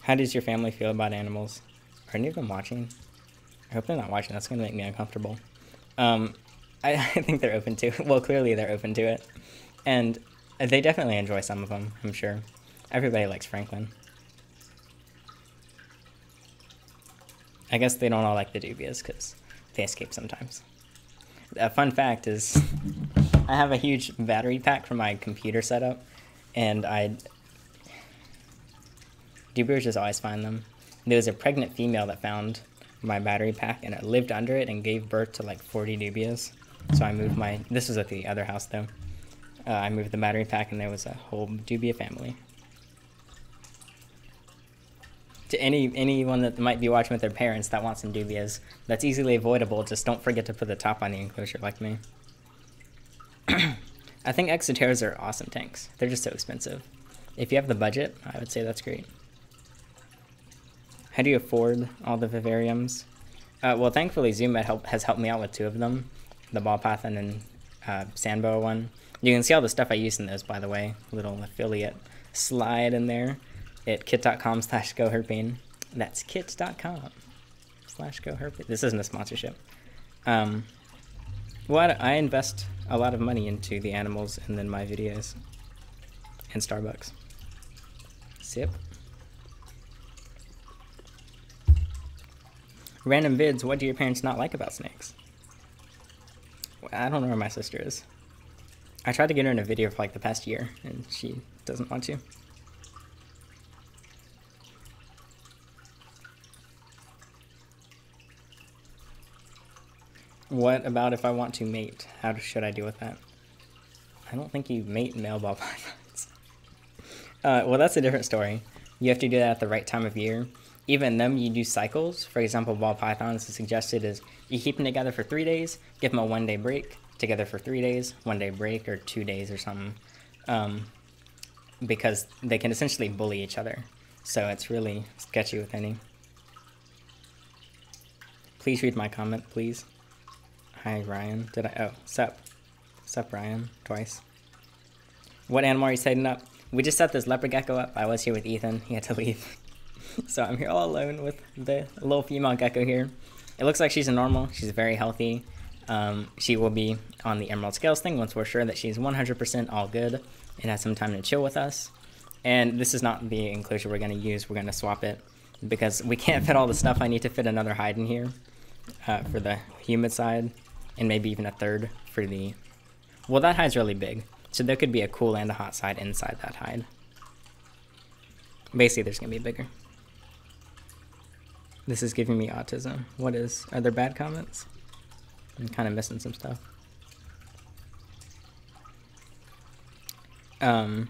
How does your family feel about animals? Are any of them watching? I hope they're not watching. That's going to make me uncomfortable. I think they're open to it. Well, clearly they're open to it. And they definitely enjoy some of them, I'm sure. Everybody likes Franklin. I guess they don't all like the dubias because they escape sometimes. A fun fact is I have a huge battery pack for my computer setup, and dubias just always find them. There was a pregnant female that found my battery pack, and it lived under it and gave birth to like 40 dubias. So I moved this was at the other house though. I moved the battery pack and there was a whole dubia family. To anyone that might be watching with their parents that wants some dubias, that's easily avoidable. Just don't forget to put the top on the enclosure like me. I think Exoterras are awesome tanks. They're just so expensive. If you have the budget, I would say that's great. How do you afford all the vivariums? Well, thankfully Zoom has helped me out with 2 of them. The Ball Python and Sandboa one. You can see all the stuff I use in those, by the way. Little affiliate slide in there at kit.com/goherping. That's kit.com/goherping. This isn't a sponsorship. Well, I invest a lot of money into the animals and then my videos. And Starbucks. Sip. Random vids, what do your parents not like about snakes? I don't know where my sister is. I tried to get her in a video for like the past year, and she doesn't want to. What about if I want to mate? How should I deal with that? I don't think you mate male ball pythons. Well, that's a different story. You have to do that at the right time of year. Even them, you do cycles. For example, ball pythons, the suggested is you keep them together for 3 days, give them a 1-day break, together for 3 days, 1-day break, or 2 days or something. Because they can essentially bully each other. So it's really sketchy with any. Please read my comment, please. Hi, Ryan. Oh, sup. Sup, Ryan. Twice. What animal are you setting up? We just set this leopard gecko up. I was here with Ethan. He had to leave. So I'm here all alone with the little female gecko here. It looks like she's a normal. She's very healthy. She will be on the emerald scales thing once we're sure that she's 100% all good and has some time to chill with us. And this is not the enclosure we're going to use. We're going to swap it because we can't fit all the stuff. I need to fit another hide in here for the humid side, and maybe even a third for the... Well, that hide's really big, so there could be a cool and a hot side inside that hide. Basically, there's going to be bigger. This is giving me autism. What is... Are there bad comments? I'm kind of missing some stuff. Do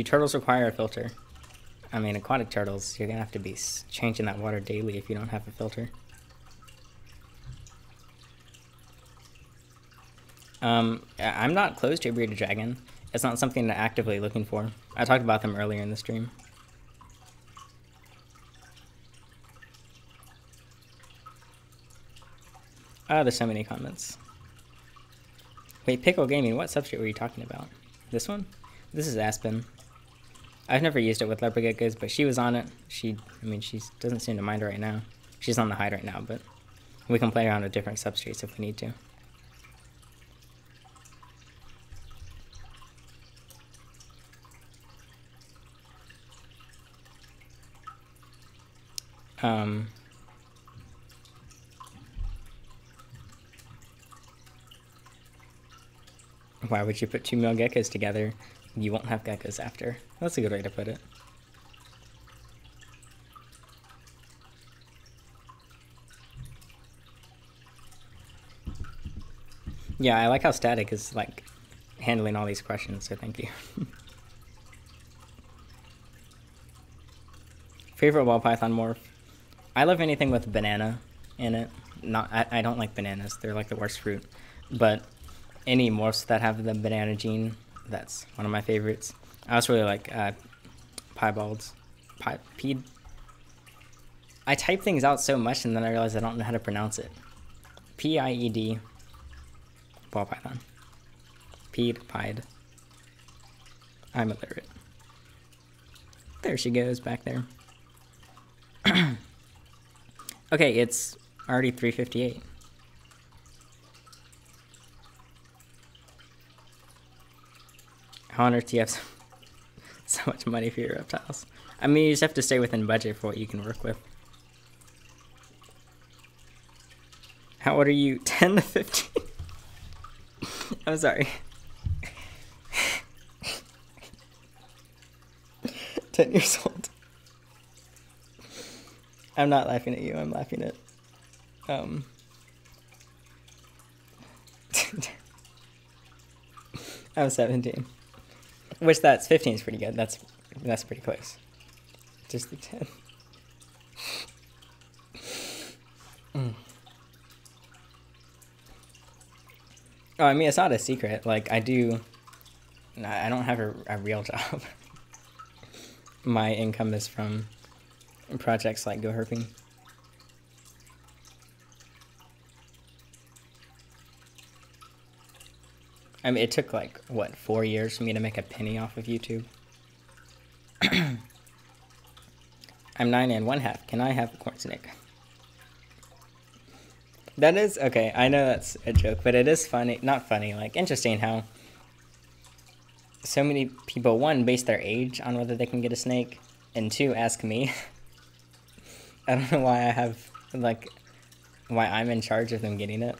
turtles require a filter? I mean, aquatic turtles, you're going to have to be changing that water daily if you don't have a filter. I'm not close to a bearded dragon. It's not something I'm actively looking for. I talked about them earlier in the stream. There's so many comments. Wait, Pickle Gaming, what substrate were you talking about? This one? This is Aspen. I've never used it with leopard geckos, but she was on it. She doesn't seem to mind it right now. She's on the hide right now, but we can play around with different substrates if we need to. Why would you put 2 male geckos together? You won't have geckos after. That's a good way to put it. Yeah, I like how Static is like handling all these questions, so thank you. Favorite ball python morph? I love anything with banana in it. I don't like bananas. They're like the worst fruit. But any morphs that have the banana gene, that's one of my favorites. I also really like piebalds. Pied. I type things out so much and then I realize I don't know how to pronounce it. P-I-E-D. Ball python. Pied. I'm illiterate. There she goes back there. Okay, it's already 3:58. How on earth do you have so much money for your reptiles? I mean, you just have to stay within budget for what you can work with. How old are you? 10 to 15? I'm sorry. 10 years old. I'm not laughing at you, I'm laughing at... I'm 17. Which that's 15 is pretty good. That's pretty close just the 10. Mm. Oh, I mean, it's not a secret. Like, I don't have a real job. My income is from projects like Go Herping. I mean, it took like, what, 4 years for me to make a penny off of YouTube? I'm 9 and 1/2. Can I have a corn snake? That is, okay, I know that's a joke, but it is funny, not funny, like, interesting how so many people, one, base their age on whether they can get a snake, and two, ask me. I don't know why I have, like, why I'm in charge of them getting it.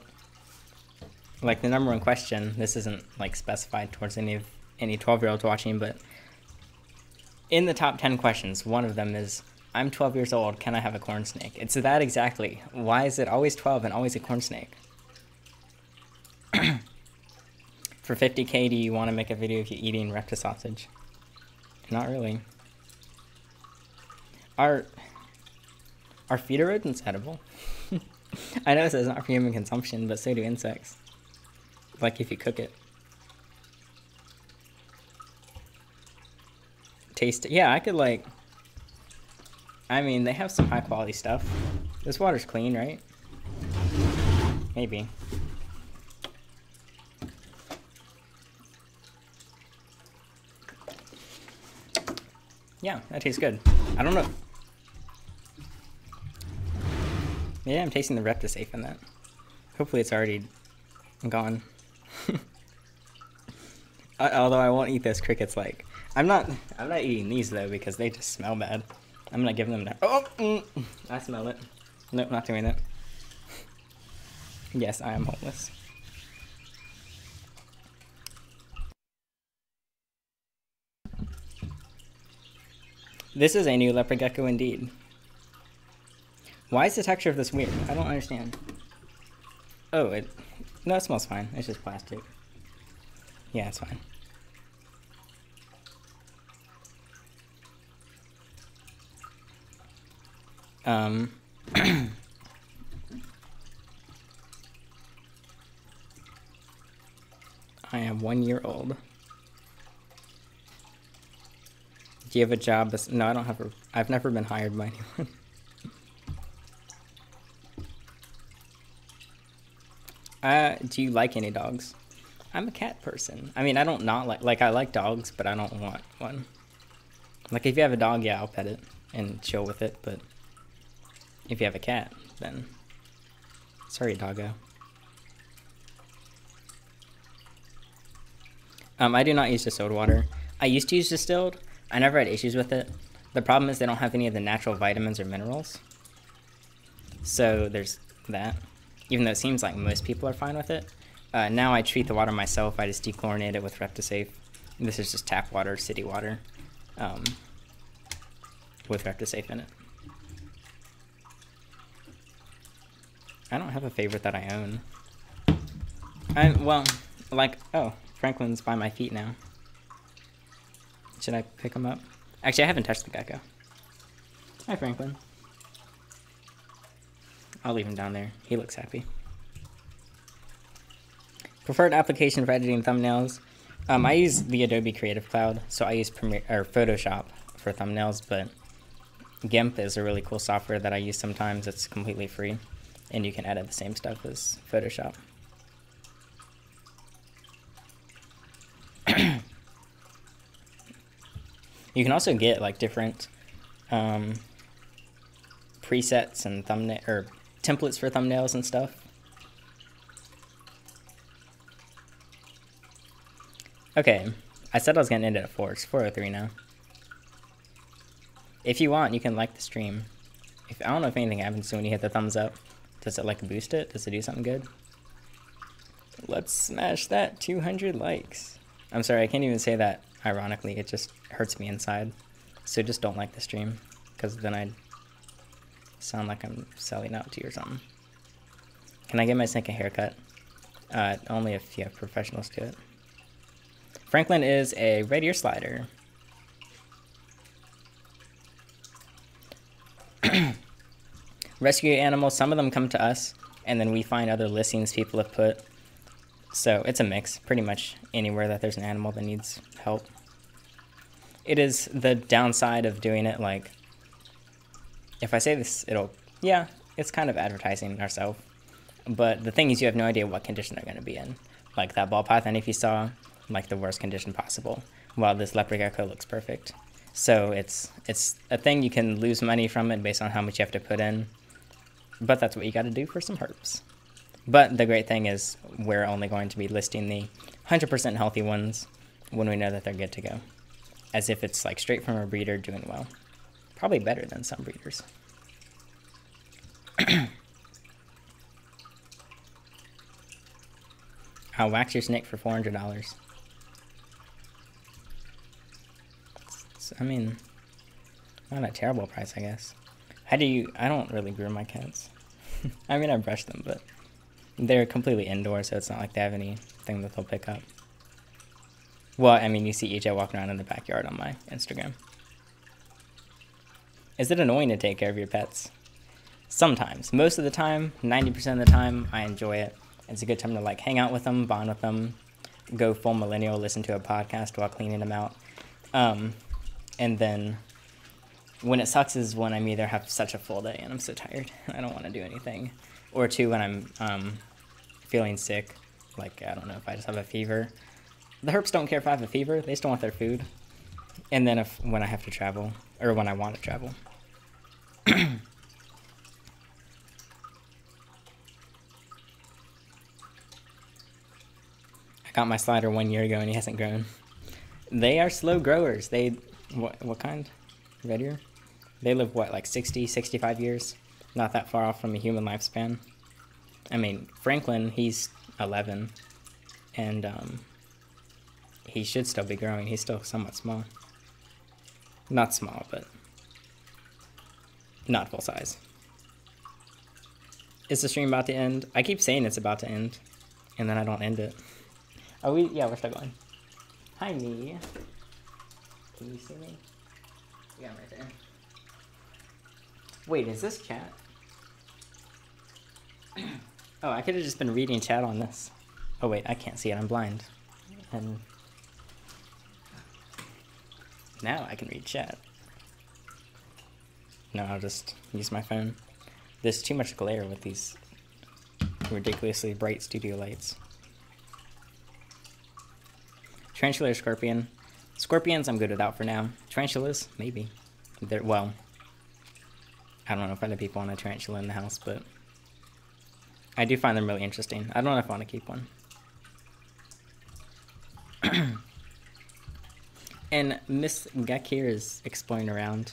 Like, the number one question, this isn't, like, specified towards any 12-year-olds watching, but in the top 10 questions, one of them is, I'm 12 years old, can I have a corn snake? It's that exactly. Why is it always 12 and always a corn snake? For 50K, do you want to make a video of you eating reptile sausage? Not really. Are feeder rodents edible? I know it says not for human consumption, but so do insects. Like if you cook it. Taste it. Yeah, I could like... I mean, they have some high quality stuff. This water's clean, right? Maybe. Yeah, that tastes good. I don't know. Yeah, I'm tasting the Reptisafe in that. Hopefully it's already gone. Although I won't eat those crickets like... I'm not eating these though because they just smell bad. I'm gonna give them that. Oh! I smell it. Nope, not doing it. Yes, I am homeless. This is a new Leopard Gecko indeed. Why is the texture of this weird? I don't understand. Oh, no, it smells fine. It's just plastic. Yeah, it's fine. I am 1 year old. Do you have a job? No, I don't have I've never been hired by anyone. Do you like any dogs? I'm a cat person. I mean, I don't not like I like dogs, but I don't want one. Like, if you have a dog, yeah, I'll pet it and chill with it, but if you have a cat, then sorry, doggo. I do not use distilled water. I used to use distilled. I never had issues with it. The problem is they don't have any of the natural vitamins or minerals. So there's that. Even though it seems like most people are fine with it. Now I treat the water myself. I just dechlorinate it with Reptisafe. This is just tap water, city water, with Reptisafe in it. I don't have a favorite that I own. Well, like, oh, Franklin's by my feet now. Should I pick him up? Actually, I haven't touched the gecko. Hi, Franklin. I'll leave him down there. He looks happy. Preferred application for editing thumbnails. I use the Adobe Creative Cloud, so I use Photoshop for thumbnails, but GIMP is a really cool software that I use sometimes. It's completely free, and you can edit the same stuff as Photoshop. You can also get like different presets and thumbnail or templates for thumbnails and stuff. Okay, I said I was gonna end it at 4. It's 4:03 now. If you want, you can like the stream. I don't know if anything happens when you hit the thumbs up. Does it like boost it? Does it do something good? Let's smash that 200 likes. I'm sorry, I can't even say that ironically. It just hurts me inside. So just don't like the stream, because then I'd sound like I'm selling out to you or something. Can I give my snake a haircut? Only if you have professionals do it. Franklin is a red ear slider. Rescue animals, some of them come to us, and then we find other listings people have put. So it's a mix, pretty much anywhere that there's an animal that needs help. It is the downside of doing it, like, if I say this, yeah, it's kind of advertising ourselves. But the thing is, you have no idea what condition they're going to be in. Like that ball python, if you saw, like the worst condition possible, while this leopard gecko looks perfect. So it's a thing, you can lose money from it based on how much you have to put in. But that's what you got to do for some herps. But the great thing is we're only going to be listing the 100% healthy ones when we know that they're good to go. As if it's like straight from a breeder doing well. Probably better than some breeders. I'll wax your snake for $400. I mean, not a terrible price, I guess. I don't really groom my cats. I mean, I brush them, but they're completely indoors, so it's not like they have anything that they'll pick up. Well, I mean, you see EJ walking around in the backyard on my Instagram. Is it annoying to take care of your pets? Sometimes. Most of the time, 90% of the time, I enjoy it. It's a good time to like hang out with them, bond with them, go full millennial, listen to a podcast while cleaning them out. And then when it sucks is when I'm either have such a full day and I'm so tired, I don't want to do anything. Or two, when I'm feeling sick, like, I don't know, if I just have a fever. The herps don't care if I have a fever, they still want their food. And then when I have to travel, or when I want to travel. I got my slider 1 year ago and he hasn't grown. They are slow growers. What kind? Red ear? They live, what, like 60, 65 years? Not that far off from a human lifespan. I mean, Franklin, he's 11. And he should still be growing. He's still somewhat small. Not small, but not full size. Is the stream about to end? I keep saying it's about to end, and then I don't end it. Oh, yeah, we're still going. Hi, me. Can you see me? Yeah, I'm right there. Wait, is this chat? Oh, I could have just been reading chat on this. Oh, wait, I can't see it. I'm blind. And now I can read chat. No, I'll just use my phone. There's too much glare with these ridiculously bright studio lights. Tarantula or scorpion? Scorpions I'm good without for now. Tarantulas, maybe. Well, I don't know if other people want a tarantula in the house, but I do find them really interesting. I don't know if I want to keep one. And Miss Gek here is exploring around,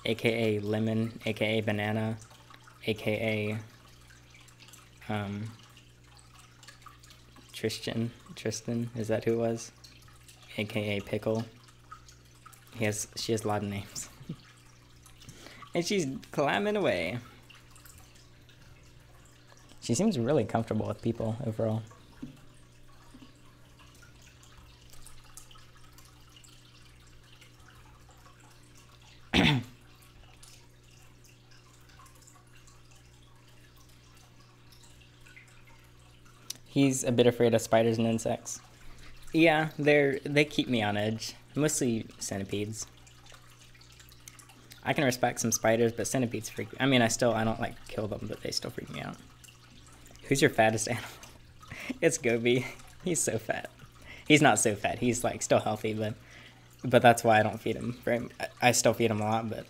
aka Lemon, aka Banana, aka Tristan, is that who it was? AKA Pickle. She has a lot of names. And she's climbing away. She seems really comfortable with people overall. He's a bit afraid of spiders and insects. Yeah, they keep me on edge. Mostly centipedes. I can respect some spiders, but centipedes freak me. I mean, I don't like kill them, but they still freak me out. Who's your fattest animal? It's Gobi. He's so fat. He's not so fat. He's like still healthy, but that's why I don't feed him. I still feed him a lot, but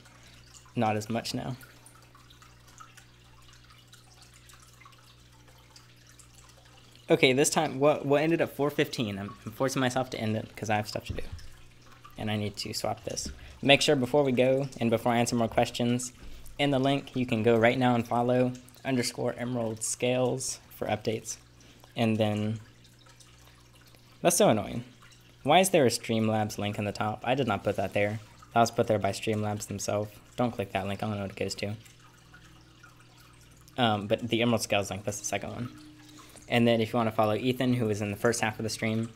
not as much now. Okay, this time, what ended at 4:15? I'm forcing myself to end it because I have stuff to do. And I need to swap this. Make sure before we go, and before I answer more questions, in the link, you can go right now and follow _Emerald Scales for updates. And then, that's so annoying. Why is there a Streamlabs link in the top? I did not put that there. That was put there by Streamlabs themselves. Don't click that link, I don't know what it goes to. But the Emerald Scales link, that's the second one. And then if you want to follow Ethan, who was in the first half of the stream,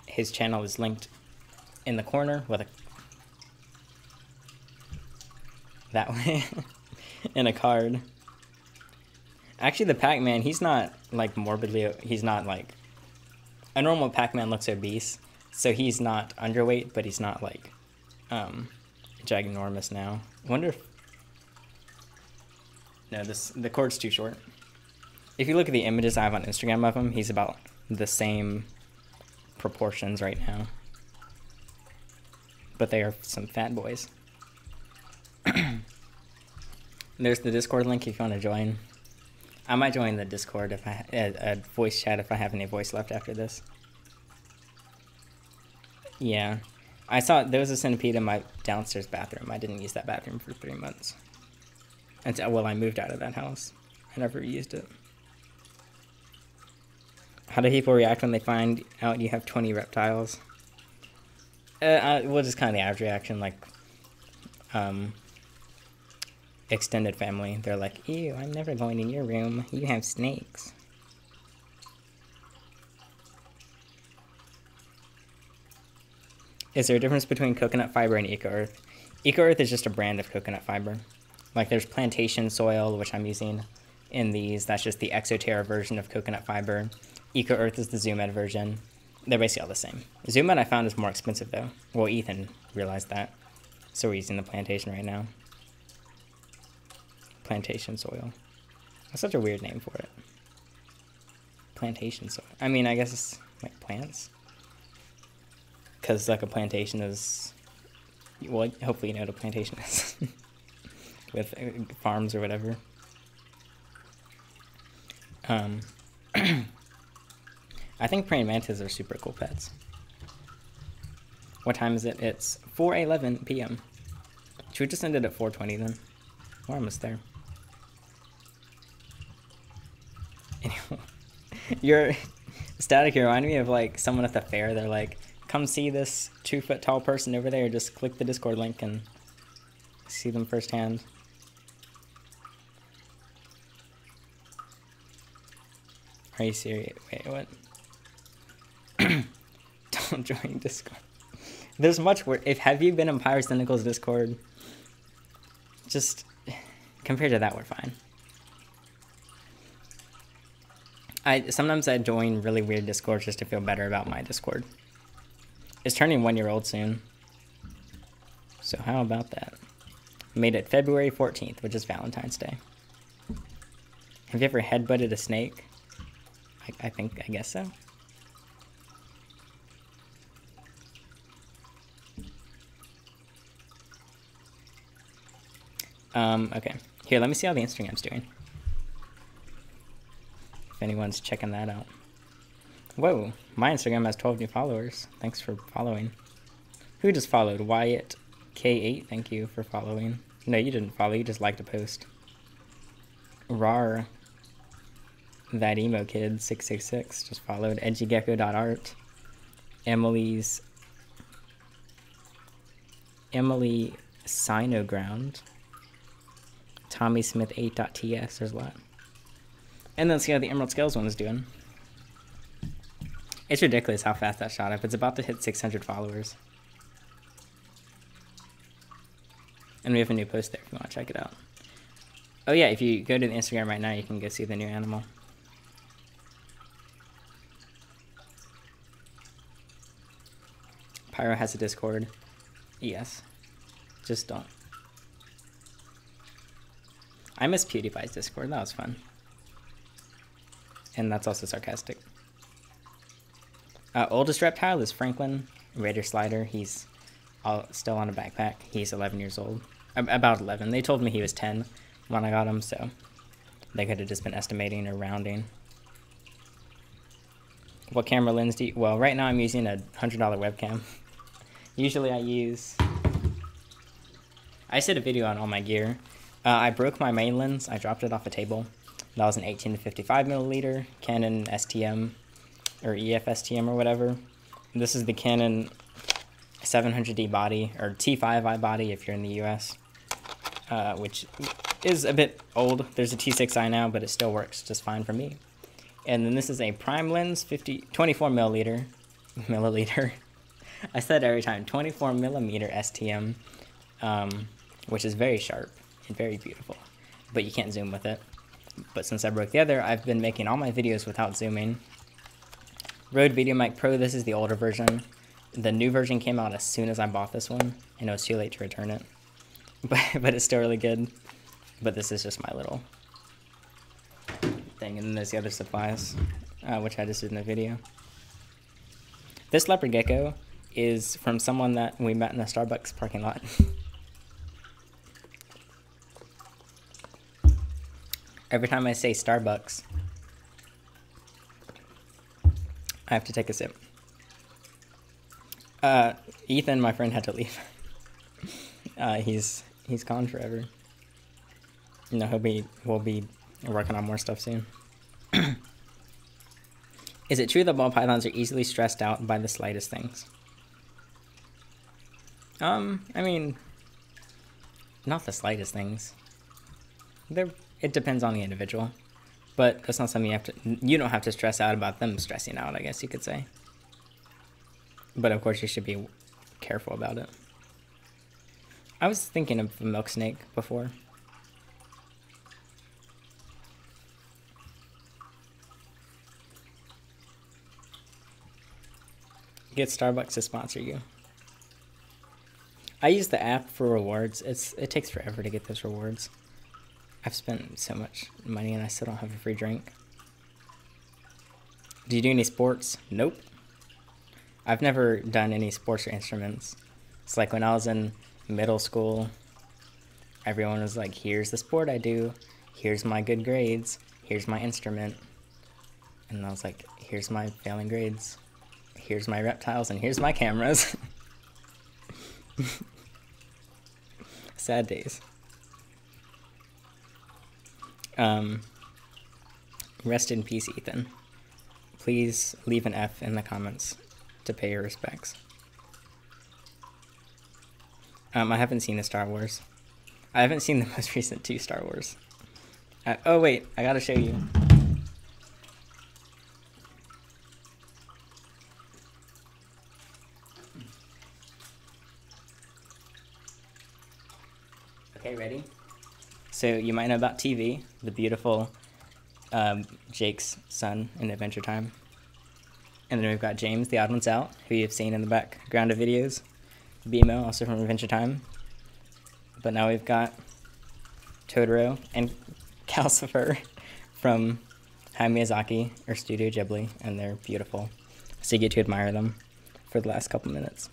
his channel is linked in the corner with that way. in a card. Actually, the Pac-Man, he's not like morbidly, he's not like, a normal Pac-Man looks obese, so he's not underweight, but he's not like ginormous now. I wonder if, no, the cord's too short. If you look at the images I have on Instagram of him, he's about the same proportions right now. But they are some fat boys. There's the Discord link if you want to join. I might join the Discord if I a voice chat if I have any voice left after this. Yeah, I saw there was a centipede in my downstairs bathroom. I didn't use that bathroom for 3 months. Until, well, I moved out of that house. I never used it. How do people react when they find out you have 20 reptiles? Well, just kind of the average reaction, like, extended family. They're like, ew, I'm never going in your room. You have snakes. Is there a difference between coconut fiber and Eco-Earth? Eco-Earth is just a brand of coconut fiber. Like, there's plantation soil, which I'm using in these. That's just the Exoterra version of coconut fiber. Eco-Earth is the Zoom Ed version. They're basically all the same. Zoom Ed I found is more expensive, though. Well, Ethan realized that. So we're using the plantation right now. Plantation soil. That's such a weird name for it. Plantation soil. I mean, I guess it's like plants. Because like a plantation is... Well, hopefully you know what a plantation is. With farms or whatever. I think praying mantis are super cool pets. What time is it? It's 4:11 p.m. Should we just end it at 4:20 then? We're almost there. Anyway, your static here reminded me of like someone at the fair. They're like, come see this 2-foot tall person over there. Just click the Discord link and see them firsthand. Are you serious? Wait, what? Don't join Discord. There's much work. Have you been in Pyrocynical's Discord? Just compared to that, we're fine. Sometimes I join really weird Discords just to feel better about my Discord. It's turning 1 year old soon. So how about that? Made it February 14th, which is Valentine's Day. Have you ever headbutted a snake? I guess so. Okay. Here, let me see how the Instagram's doing. If anyone's checking that out. Whoa, my Instagram has 12 new followers. Thanks for following. Who just followed? Wyatt K8, thank you for following. No, you didn't follow, you just liked a post. Rar, that emo kid, 666, just followed. edgygecko.art. Emily Sinoground. Tommy Smith 8.ts, there's a lot. And then see how the Emerald Scales one is doing. It's ridiculous how fast that shot up. It's about to hit 600 followers. And we have a new post there if you want to check it out. Oh yeah, if you go to the Instagram right now, you can go see the new animal. Pyro has a Discord. Yes. Just don't. I miss PewDiePie's Discord. That was fun. And that's also sarcastic. Oldest reptile is Franklin, Raider Slider. He's still on a backpack. He's 11 years old. About 11. They told me he was 10 when I got him, so they could have just been estimating or rounding. What camera lens do you... Well, right now I'm using a $100 webcam. Usually I did a video on all my gear. I broke my main lens. I dropped it off a table. That was an 18 to 55 milliliter Canon STM or EF-STM or whatever. This is the Canon 700D body, or T5i body if you're in the US, which is a bit old. There's a T6i now, but it still works just fine for me. And then this is a prime lens, 24 milliliter. I said every time, 24 millimeter STM, which is very sharp and very beautiful. but you can't zoom with it. But since I broke the other, I've been making all my videos without zooming. Rode VideoMic Pro, this is the older version. The new version came out as soon as I bought this one, and it was too late to return it. But it's still really good. But this is just my little thing, and then there's the other supplies, which I just did in the video. This Leopard Gecko is from someone that we met in the Starbucks parking lot. Every time I say Starbucks, I have to take a sip. Ethan, my friend, had to leave. He's gone forever. No, we'll be working on more stuff soon. Is it true that ball pythons are easily stressed out by the slightest things? I mean, not the slightest things. It depends on the individual, but that's not something you don't have to stress out about them stressing out, I guess you could say. But of course you should be careful about it. I was thinking of a milk snake before. Get Starbucks to sponsor you. I use the app for rewards. It takes forever to get those rewards. I've spent so much money and I still don't have a free drink. Do you do any sports? Nope. I've never done any sports or instruments. It's like when I was in middle school, everyone was like, here's the sport I do, here's my good grades, here's my instrument. And I was like, here's my failing grades, here's my reptiles, and here's my cameras. Sad days. Rest in peace, Ethan. Please leave an F in the comments to pay your respects. I haven't seen the Star Wars. I haven't seen the most recent 2 Star Wars. Oh wait, I gotta show you. Okay, ready? So you might know about TV, the beautiful Jake's son in Adventure Time. And then we've got James, the odd one's out, who you've seen in the background of videos. BMO, also from Adventure Time. But now we've got Totoro and Calcifer from Hayao Miyazaki, or Studio Ghibli, and they're beautiful. So you get to admire them for the last couple minutes.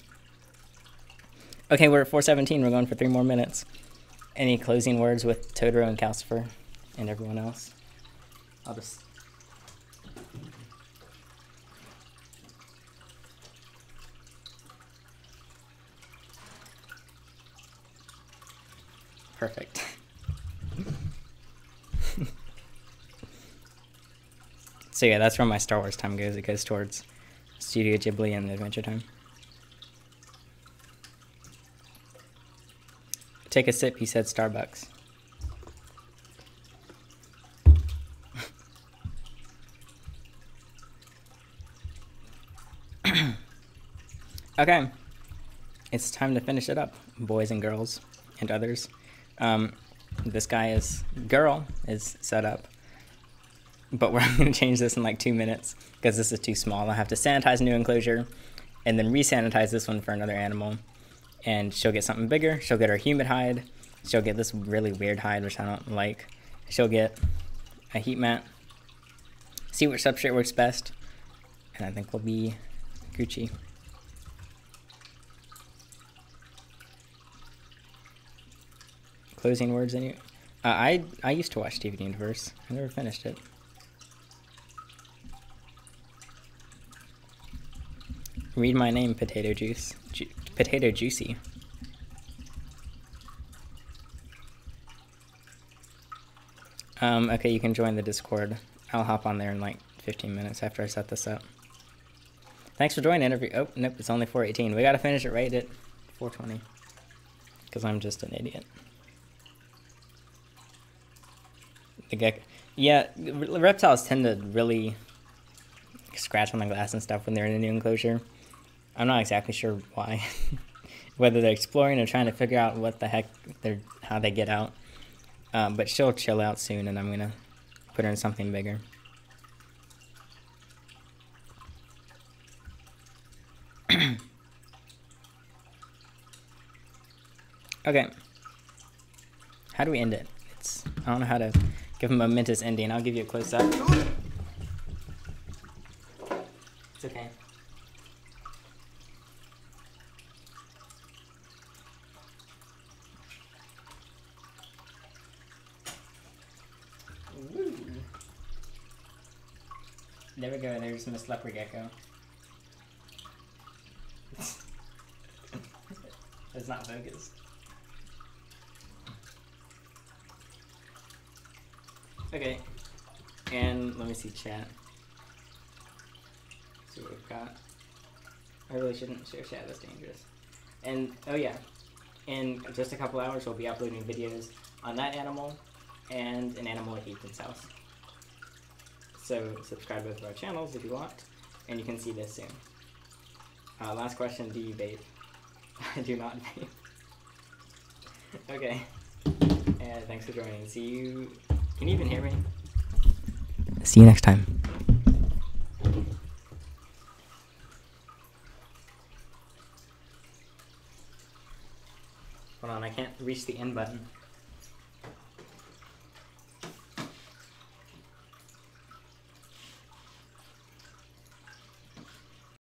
Okay, we're at 4:17. We're going for 3 more minutes. Any closing words with Totoro and Calcifer and everyone else? I'll just... Perfect. So yeah, that's where my Star Wars time goes. It goes towards Studio Ghibli and Adventure Time. Take a sip, he said Starbucks. Okay, it's time to finish it up, boys and girls and others. This girl is set up, but we're going to change this in like 2 minutes because this is too small. I have to sanitize a new enclosure and then re-sanitize this one for another animal. And she'll get something bigger. She'll get her humid hide. She'll get this really weird hide, which I don't like. She'll get a heat mat. See which substrate works best. And I think we'll be Gucci. Closing words, any? I used to watch Steven Universe. I never finished it. Read my name, Potato Juice. Potato Juicy. Okay, you can join the Discord. I'll hop on there in like 15 minutes after I set this up. Thanks for joining every... Oh, nope, it's only 4:18. We gotta finish it right at 4:20. Because I'm just an idiot. The gecko. Yeah, reptiles tend to really scratch on the glass and stuff when they're in a new enclosure. I'm not exactly sure why. Whether they're exploring or trying to figure out what the heck how they get out. But she'll chill out soon, and I'm gonna put her in something bigger. Okay. How do we end it? I don't know how to give him a momentous ending. I'll give you a close up. It's okay. Woo. There we go. There's Miss Leopard Gecko. It's not focused. Okay, and let me see chat. See what we've got. I really shouldn't share chat, that's dangerous. And, oh yeah, in just a couple hours we'll be uploading videos on that animal and an animal at Ethan's house. So subscribe both of our channels if you want, and you can see this soon. Last question, do you vape? I do not vape. Okay, and thanks for joining. See you. Can you even hear me? See you next time. Hold on, I can't reach the end button.